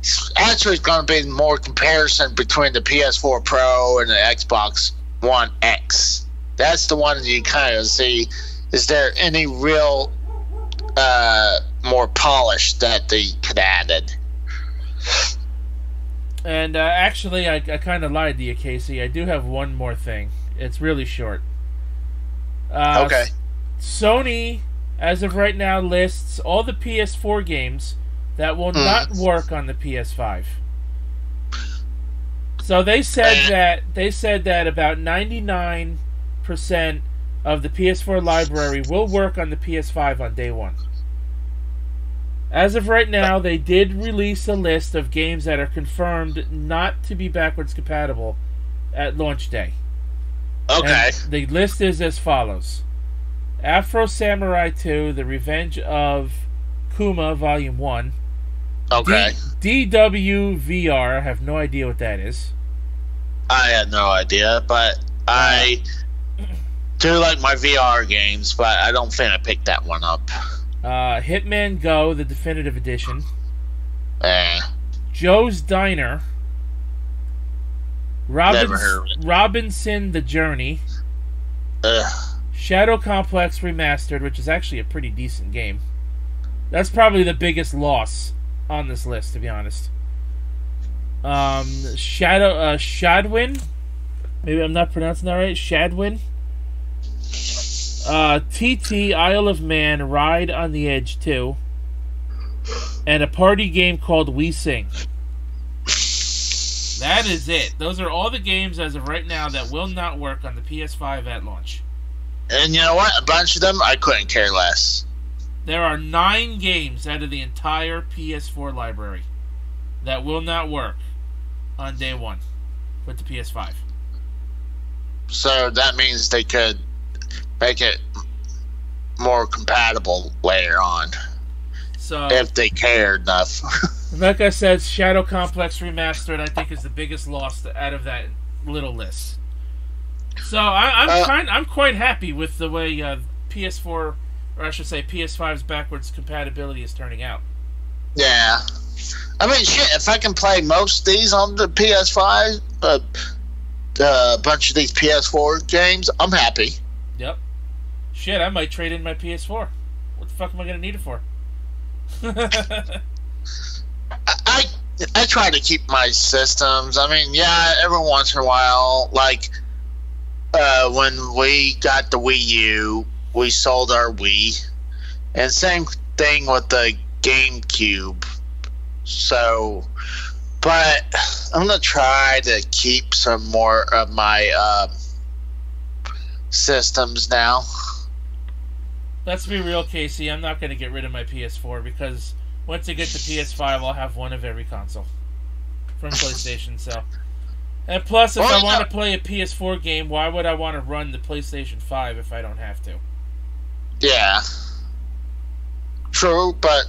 [SPEAKER 2] it's going to be more comparison between the PS4 Pro and the Xbox One X. That's the one you kind of see. Is there any real more polish that they could added?
[SPEAKER 1] And actually, I kind of lied to you, Casey. I do have one more thing. It's really short.
[SPEAKER 2] Okay.
[SPEAKER 1] Sony, as of right now, lists all the PS4 games that will not work on the PS5. So they said that about 99% of the PS4 library will work on the PS5 on day one. As of right now, they did release a list of games that are confirmed not to be backwards compatible at launch day.
[SPEAKER 2] Okay.
[SPEAKER 1] And the list is as follows: Afro Samurai 2, The Revenge of Kuma, Volume 1.
[SPEAKER 2] Okay.
[SPEAKER 1] DWVR, I have no idea what that is.
[SPEAKER 2] I had no idea, but I do like my VR games, but I don't think I picked that one up.
[SPEAKER 1] Hitman Go, the Definitive Edition. Joe's Diner. Robinson, The Journey. Shadow Complex Remastered, which is actually a pretty decent game. That's probably the biggest loss on this list, to be honest. Shadwin. Maybe I'm not pronouncing that right. Shadwin. TT, Isle of Man, Ride on the Edge 2. And a party game called We Sing. That is it. Those are all the games as of right now that will not work on the PS5 at launch.
[SPEAKER 2] And you know what? A bunch of them, I couldn't care less.
[SPEAKER 1] There are 9 games out of the entire PS4 library that will not work on day one with the PS5.
[SPEAKER 2] So that means they could make it more compatible later on.
[SPEAKER 1] So
[SPEAKER 2] if they care enough.
[SPEAKER 1] Like I said, Shadow Complex Remastered, I think, is the biggest loss out of that little list. So I'm quite happy with the way PS4, or I should say PS5's backwards compatibility is turning out.
[SPEAKER 2] Yeah. I mean, shit, if I can play most of these on the PS5, a bunch of these PS4 games, I'm happy.
[SPEAKER 1] Yep. Shit, I might trade in my PS4. What the fuck am I going to need it for?
[SPEAKER 2] I try to keep my systems. I mean, yeah, every once in a while, like when we got the Wii U, we sold our Wii, and same thing with the GameCube. So, but I'm gonna try to keep some more of my systems now.
[SPEAKER 1] Let's be real, Casey. I'm not gonna get rid of my PS4 because once I get the PS5, I'll have one of every console from PlayStation. So, and plus, if I want to play a PS4 game, why would I want to run the PlayStation 5 if I don't have to?
[SPEAKER 2] Yeah, true, but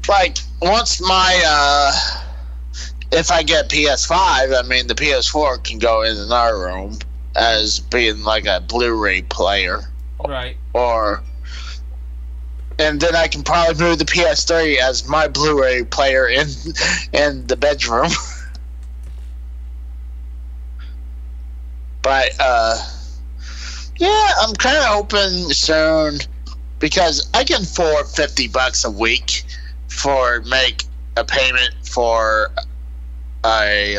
[SPEAKER 2] like once my if I get PS5, I mean the PS4 can go in another room as being like a Blu-ray player,
[SPEAKER 1] right?
[SPEAKER 2] And then I can probably move the PS3 as my Blu-ray player in the bedroom. But yeah, I'm kind of hoping soon because I can afford $50 a week make a payment for a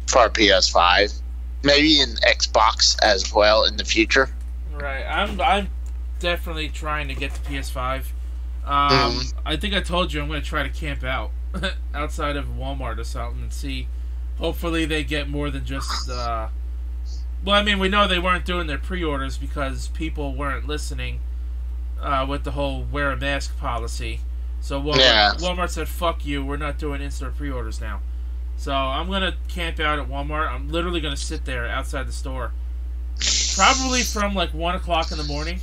[SPEAKER 2] PS5, maybe an Xbox as well in the future.
[SPEAKER 1] Right, I'm definitely trying to get the PS5. I think I told you I'm going to try to camp out outside of Walmart or something and see. Hopefully they get more than just. Well, I mean, we know they weren't doing their pre-orders because people weren't listening with the whole wear a mask policy. So Walmart said, "Fuck you, we're not doing in-store pre-orders now." So I'm gonna camp out at Walmart. I'm literally gonna sit there outside the store, probably from like 1 o'clock in the morning.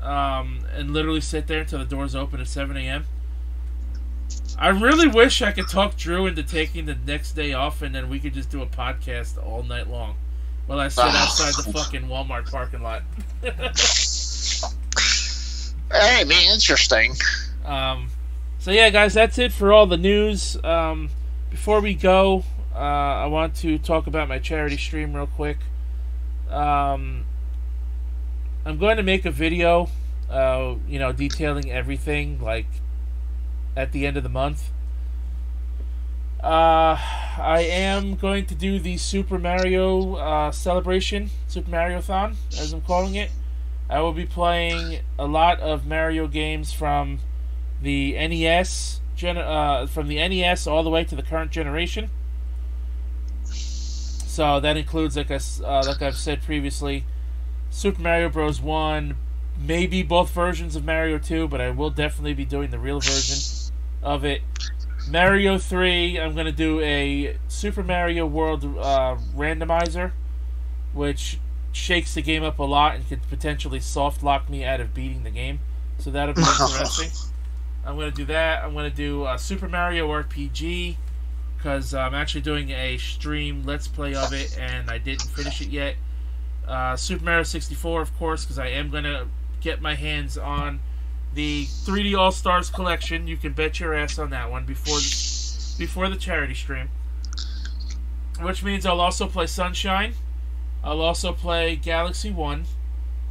[SPEAKER 1] And literally sit there until the doors open at 7 a.m. I really wish I could talk Drew into taking the next day off and then we could just do a podcast all night long while I sit outside the fucking Walmart parking lot.
[SPEAKER 2] Hey, it'd be interesting.
[SPEAKER 1] So yeah, guys, that's it for all the news. Before we go, I want to talk about my charity stream real quick. I'm going to make a video, detailing everything, like, at the end of the month. I am going to do the Super Mario celebration, Super Mario-thon, as I'm calling it. I will be playing a lot of Mario games from the NES, from the NES all the way to the current generation. So that includes, like I've said previously, Super Mario Bros. 1, maybe both versions of Mario 2, but I will definitely be doing the real version of it. Mario 3, I'm going to do a Super Mario World randomizer, which shakes the game up a lot and could potentially soft lock me out of beating the game. So that'll be interesting. I'm going to do that. I'm going to do Super Mario RPG, because I'm actually doing a stream Let's Play of it, and I didn't finish it yet. Super Mario 64, of course, because I am going to get my hands on the 3D All-Stars collection. You can bet your ass on that one before the charity stream. Which means I'll also play Sunshine. I'll also play Galaxy 1.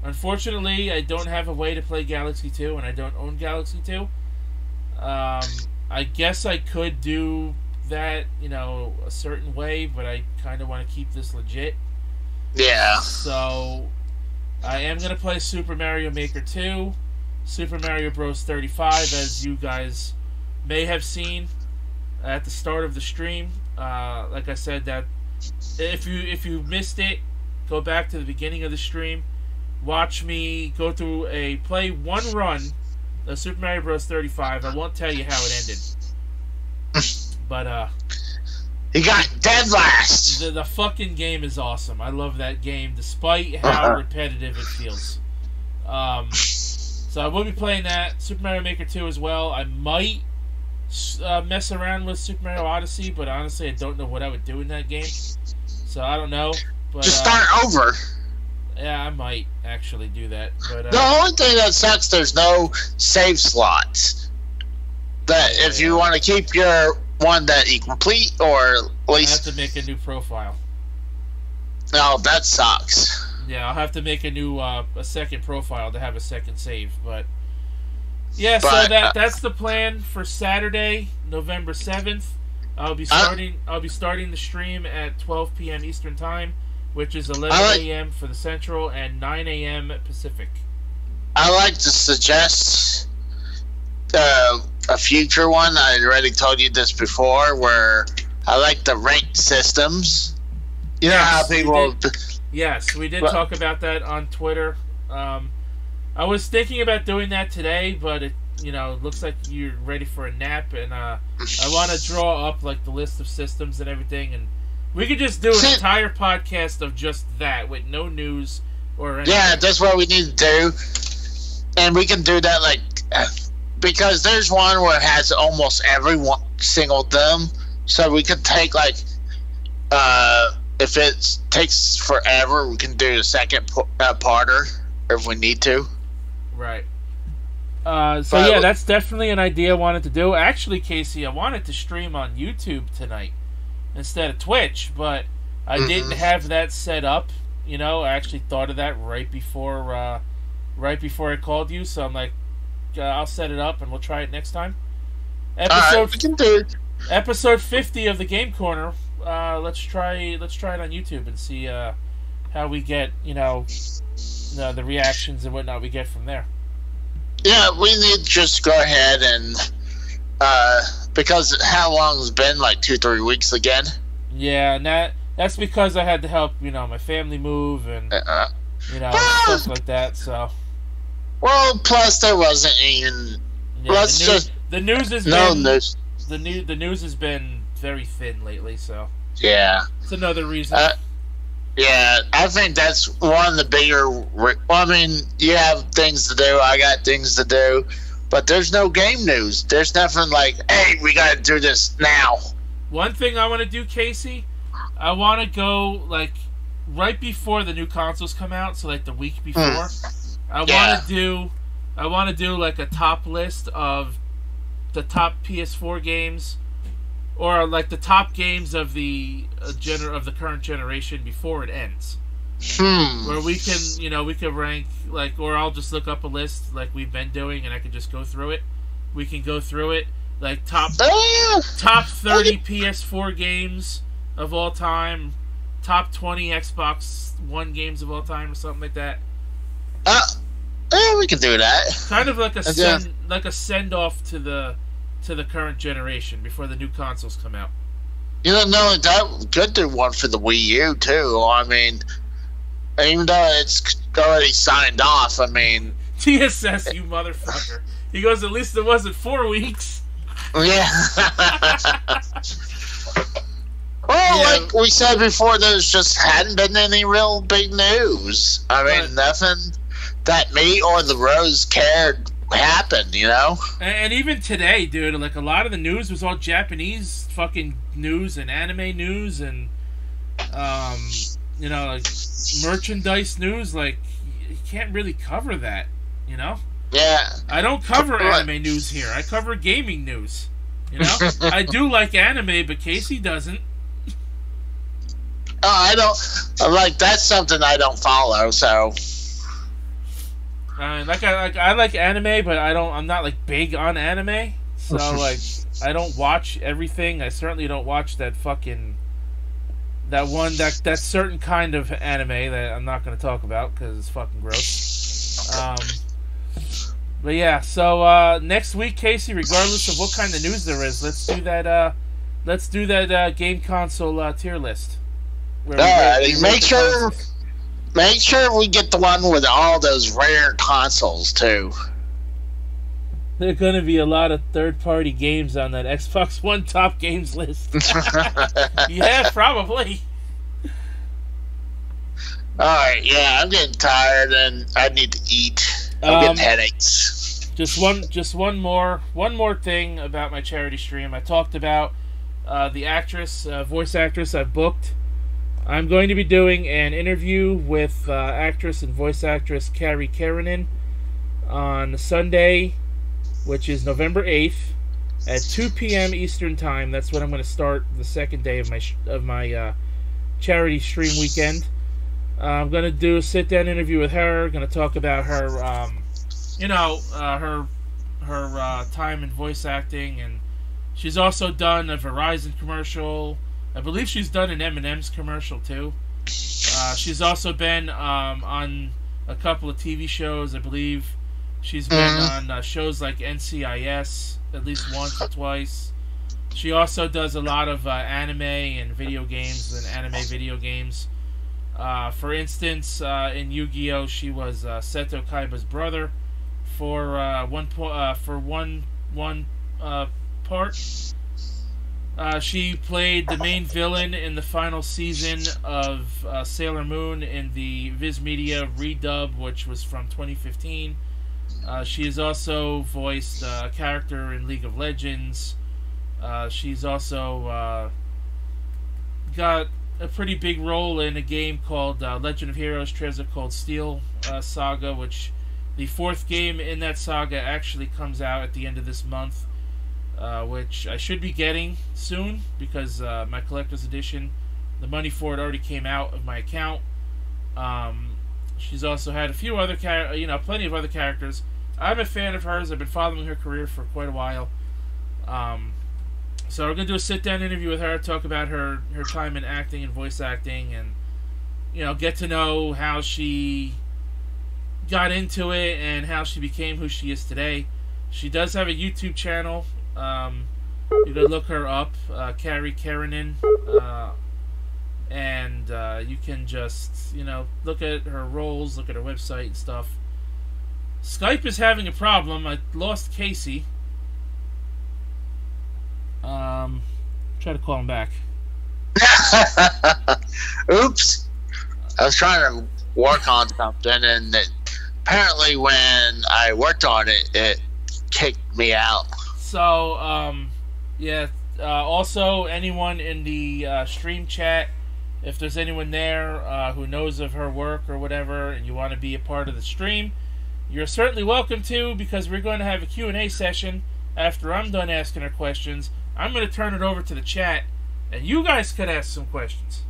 [SPEAKER 1] Unfortunately, I don't have a way to play Galaxy 2, and I don't own Galaxy 2. I guess I could do that, a certain way, but I kind of want to keep this legit.
[SPEAKER 2] Yeah.
[SPEAKER 1] So, I am going to play Super Mario Maker 2, Super Mario Bros. 35, as you guys may have seen at the start of the stream. Like I said, that if you missed it, go back to the beginning of the stream. Watch me go through play one run of Super Mario Bros. 35. I won't tell you how it ended. But,
[SPEAKER 2] he got dead last.
[SPEAKER 1] The fucking game is awesome. I love that game, despite how repetitive it feels. So I will be playing that. Super Mario Maker 2 as well. I might mess around with Super Mario Odyssey, but honestly, I don't know what I would do in that game. So I don't know. But,
[SPEAKER 2] just start over.
[SPEAKER 1] Yeah, I might actually do that. But
[SPEAKER 2] the only thing that sucks, there's no save slots. That if you want to keep your one that you complete, or at least
[SPEAKER 1] I have to make a new profile.
[SPEAKER 2] No, that sucks.
[SPEAKER 1] Yeah, I'll have to make a new a second profile to have a second save. But yeah, so that's the plan for Saturday, November 7th. I'll be starting the stream at 12 p.m. Eastern Time, which is 11 a.m. for the Central and 9 a.m. Pacific.
[SPEAKER 2] I like to suggest a future one. I already told you this before, where I like the rank systems. You know how people...
[SPEAKER 1] Yes, we did talk about that on Twitter. I was thinking about doing that today, but it looks like you're ready for a nap, and I want to draw up like the list of systems and everything, and we could just do an entire podcast of just that with no news or anything. Yeah,
[SPEAKER 2] that's what we need to do, and we can do that because there's one where it has almost every single them, so we could take if it takes forever, we can do a second parter if we need to.
[SPEAKER 1] Right. So that's definitely an idea I wanted to do. Actually, Casey, I wanted to stream on YouTube tonight instead of Twitch, but I didn't have that set up. I actually thought of that right before I called you. So I'm like, I'll set it up and we'll try it next time. Episode 50 of the Game Corner. Let's try it on YouTube and see how we get the reactions and whatnot we get from there.
[SPEAKER 2] Yeah, we need to just go ahead and because how long has it been, like 2-3 weeks again?
[SPEAKER 1] Yeah, and that's because I had to help my family move and stuff like that. So
[SPEAKER 2] plus there wasn't even
[SPEAKER 1] the news has been news. The news has been very thin lately, so
[SPEAKER 2] yeah,
[SPEAKER 1] it's another reason.
[SPEAKER 2] Yeah, I think that's one of the bigger... I mean, you have things to do, I got things to do, but there's no game news. There's nothing like, hey, we gotta do this now.
[SPEAKER 1] One thing I want to do, Casey, I want to go, right before the new consoles come out, so, the week before. I want to do, a top list of the top PS4 games, or the top games of the current generation before it ends. Where we can we could rank or I'll just look up a list like we've been doing and I could just go through it. We can go through it top 30 PS4 games of all time, top 20 Xbox One games of all time, or something like that.
[SPEAKER 2] We can do that.
[SPEAKER 1] Kind of like a send off to the current generation before the new consoles come out.
[SPEAKER 2] That could do one for the Wii U too. I mean, even though it's already signed off, I mean...
[SPEAKER 1] TSS, you motherfucker. He goes, at least it wasn't 4 weeks.
[SPEAKER 2] Yeah. Like we said before, there's just hadn't been any real big news. I mean, nothing that me or the Rose cared happened,
[SPEAKER 1] And even today, dude, a lot of the news was all Japanese fucking news and anime news and merchandise news. You can't really cover that,
[SPEAKER 2] Yeah.
[SPEAKER 1] I don't cover anime news here. I cover gaming news. I do like anime, but Casey doesn't.
[SPEAKER 2] Oh, I don't. That's something I don't follow, so.
[SPEAKER 1] I like anime, but I'm not big on anime. So I don't watch everything. I certainly don't watch that certain kind of anime that I'm not going to talk about because it's fucking gross. But yeah, so next week, Casey, regardless of what kind of news there is, let's do that game console tier list.
[SPEAKER 2] Make sure we get the one with all those rare consoles too.
[SPEAKER 1] There are going to be a lot of third-party games on that Xbox One top games list. Yeah, probably.
[SPEAKER 2] Alright, yeah, I'm getting tired and I need to eat. I'm getting headaches.
[SPEAKER 1] Just one more thing about my charity stream. I talked about the voice actress I've booked. I'm going to be doing an interview with actress and voice actress Carrie Keranen on Sunday, which is November 8th at 2 p.m. Eastern Time. That's when I'm going to start the second day of my charity stream weekend. I'm going to do a sit-down interview with her. Going to talk about her, her time in voice acting, and she's also done a Verizon commercial. I believe she's done an M&M's commercial too. She's also been on a couple of TV shows. I believe she's been on shows like NCIS at least once or twice. She also does a lot of anime and video games and anime video games. For instance, in Yu-Gi-Oh, she was Seto Kaiba's brother for one part. She played the main villain in the final season of Sailor Moon in the Viz Media redub, which was from 2015. She has also voiced a character in League of Legends. She's also got a pretty big role in a game called Legend of Heroes Treasure Cold Steel Saga, which the fourth game in that saga actually comes out at the end of this month. Which I should be getting soon because my collector's edition, the money for it already came out of my account. She's also had a few other plenty of other characters. I'm a fan of hers. I've been following her career for quite a while. So we're gonna do a sit-down interview with her, talk about her time in acting and voice acting, and get to know how she got into it and how she became who she is today. She does have a YouTube channel. You can look her up, Carrie Keranen, and you can just, look at her roles, look at her website and stuff. Skype is having a problem. I lost Casey. Try to call him back.
[SPEAKER 2] Oops. I was trying to work on something, and apparently when I worked on it, it kicked me out.
[SPEAKER 1] So, also, anyone in the stream chat, if there's anyone there who knows of her work or whatever, and you want to be a part of the stream, you're certainly welcome to, because we're going to have a Q&A session after I'm done asking her questions. I'm going to turn it over to the chat, and you guys could ask some questions.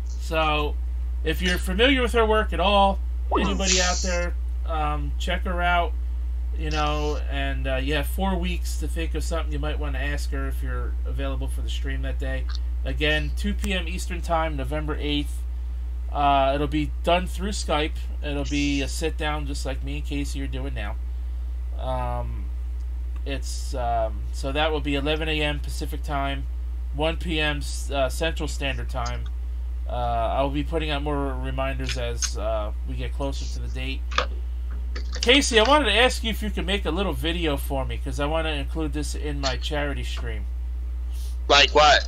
[SPEAKER 1] So, if you're familiar with her work at all, anybody out there, check her out. And you have 4 weeks to think of something you might want to ask her if you're available for the stream that day. Again, 2 p.m. Eastern Time, November 8th. It'll be done through Skype. It'll be a sit-down just like me and Casey are doing now. So that will be 11 a.m. Pacific Time, 1 p.m. Central Standard Time. I will be putting out more reminders as we get closer to the date. Casey, I wanted to ask you if you could make a little video for me, because I want to include this in my charity stream.
[SPEAKER 2] Like what?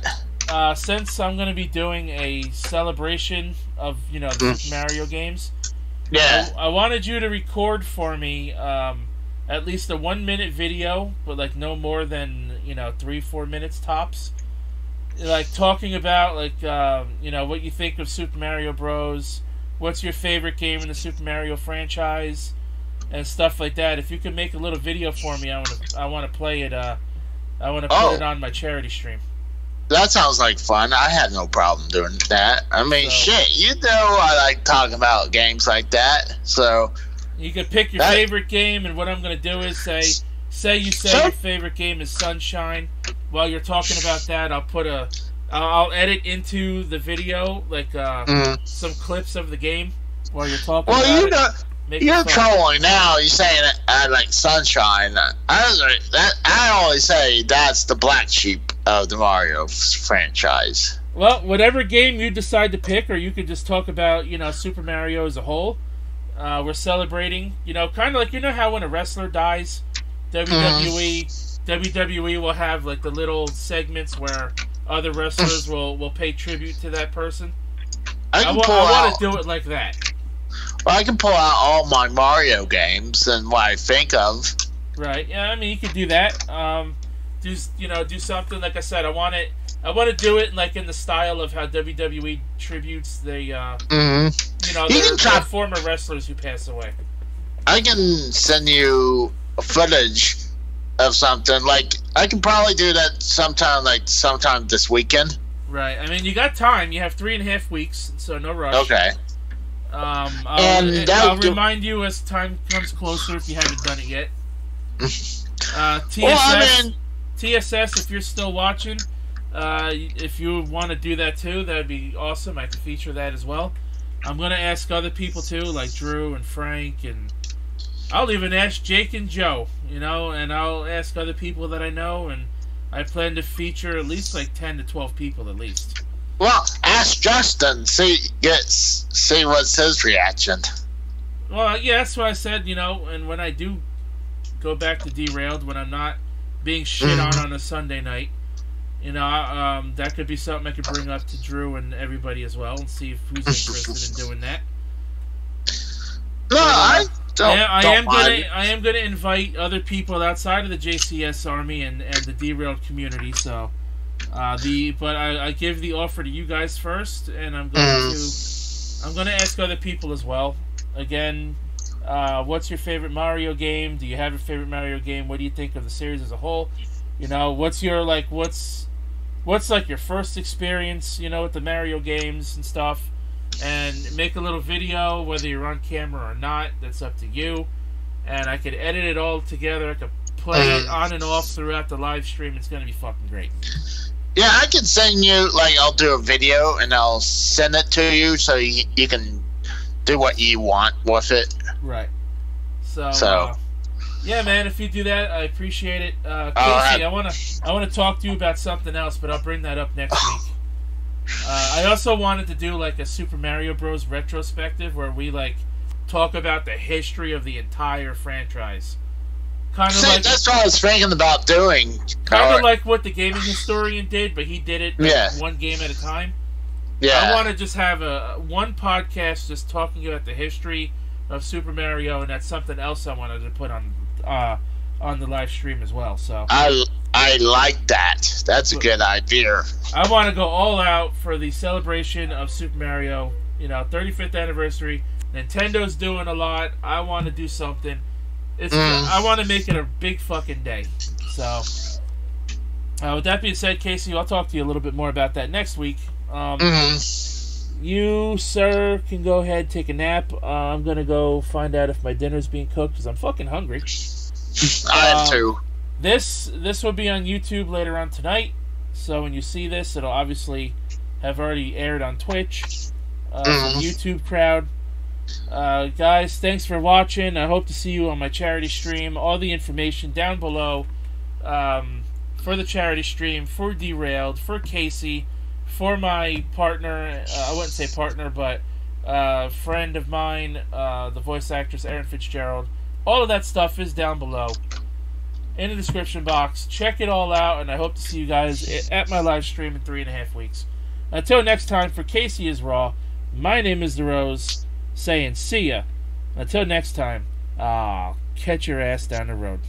[SPEAKER 1] Since I'm going to be doing a celebration of, the Super Mario games, I wanted you to record for me at least a 1-minute video, but no more than 3-4 minutes tops. Talking about what you think of Super Mario Bros. What's your favorite game in the Super Mario franchise? And stuff like that. If you can make a little video for me, I want to play it. I want to put it on my charity stream.
[SPEAKER 2] That sounds like fun. I had no problem doing that. I mean, shit, I like talking about games like that. So
[SPEAKER 1] you could pick your favorite game, and what I'm going to do is say your favorite game is Sunshine. While you're talking about that, I'll edit into the video some clips of the game while you're talking about it.
[SPEAKER 2] You're trolling now. You're saying I like Sunshine. I always say that's the black sheep of the Mario franchise.
[SPEAKER 1] Well, whatever game you decide to pick, or you could just talk about, Super Mario as a whole. We're celebrating, kind of like, how when a wrestler dies, WWE will have the little segments where other wrestlers will pay tribute to that person. I want to do it like that.
[SPEAKER 2] Well, I can pull out all my Mario games and what I think of.
[SPEAKER 1] Right. Yeah. I mean, you could do that. Do something like I said. I want to do it like in the style of how WWE tributes the their former wrestlers who pass away.
[SPEAKER 2] I can send you footage of something. Like I can probably do that sometime this weekend.
[SPEAKER 1] Right. I mean, you got time. You have 3.5 weeks, so no rush.
[SPEAKER 2] Okay.
[SPEAKER 1] I'll remind you as time comes closer if you haven't done it yet. TSS, if you're still watching, if you want to do that too, that'd be awesome. I can feature that as well. I'm going to ask other people too, like Drew and Frank, and I'll even ask Jake and Joe, and I'll ask other people that I know, and I plan to feature at least like 10 to 12 people at least.
[SPEAKER 2] Well, ask Justin, see what's his reaction.
[SPEAKER 1] Well, yeah, that's what I said, and when I do go back to Derailed, when I'm not being shit on a Sunday night, that could be something I could bring up to Drew and everybody as well, and see who's interested in doing that.
[SPEAKER 2] No, I
[SPEAKER 1] am gonna invite other people outside of the JCS Army and the Derailed community. So, but I give the offer to you guys first, and I'm gonna ask other people as well. Again, what's your favorite Mario game? Do you have a favorite Mario game? What do you think of the series as a whole? What's your what's like your first experience? With the Mario games and stuff. And make a little video, whether you're on camera or not, that's up to you. And I could edit it all together. I could play it on and off throughout the live stream. It's going to be fucking great.
[SPEAKER 2] Yeah, I can send you, I'll do a video and I'll send it to you so you can do what you want with it.
[SPEAKER 1] Right. So yeah, man, if you do that, I appreciate it. Casey, I want to talk to you about something else, but I'll bring that up next week. I also wanted to do a Super Mario Bros. Retrospective where we talk about the history of the entire franchise.
[SPEAKER 2] That's what I was thinking about doing.
[SPEAKER 1] Kind of like what the Gaming Historian did, but he did it one game at a time. Yeah. I want to just have one podcast just talking about the history of Super Mario, and that's something else I wanted to put on the live stream as well. So
[SPEAKER 2] I like that. That's a good idea.
[SPEAKER 1] I want to go all out for the celebration of Super Mario, 35th anniversary. Nintendo's doing a lot. I want to do something. I want to make it a big fucking day. So, with that being said, Casey, I'll talk to you a little bit more about that next week. You, sir, can go ahead, take a nap. I'm going to go find out if my dinner's being cooked because I'm fucking hungry.
[SPEAKER 2] I am too.
[SPEAKER 1] This will be on YouTube later on tonight, so when you see this, it'll obviously have already aired on Twitch. For the YouTube crowd. Guys, thanks for watching. I hope to see you on my charity stream. All the information down below for the charity stream, for Derailed, for Casey, for my partner, I wouldn't say partner, but friend of mine, the voice actress Erin Fitzgerald. All of that stuff is down below in the description box. Check it all out, and I hope to see you guys at my live stream in 3.5 weeks. Until next time, for Casey is Raw, my name is The Rose, saying see ya. Until next time, catch your ass down the road.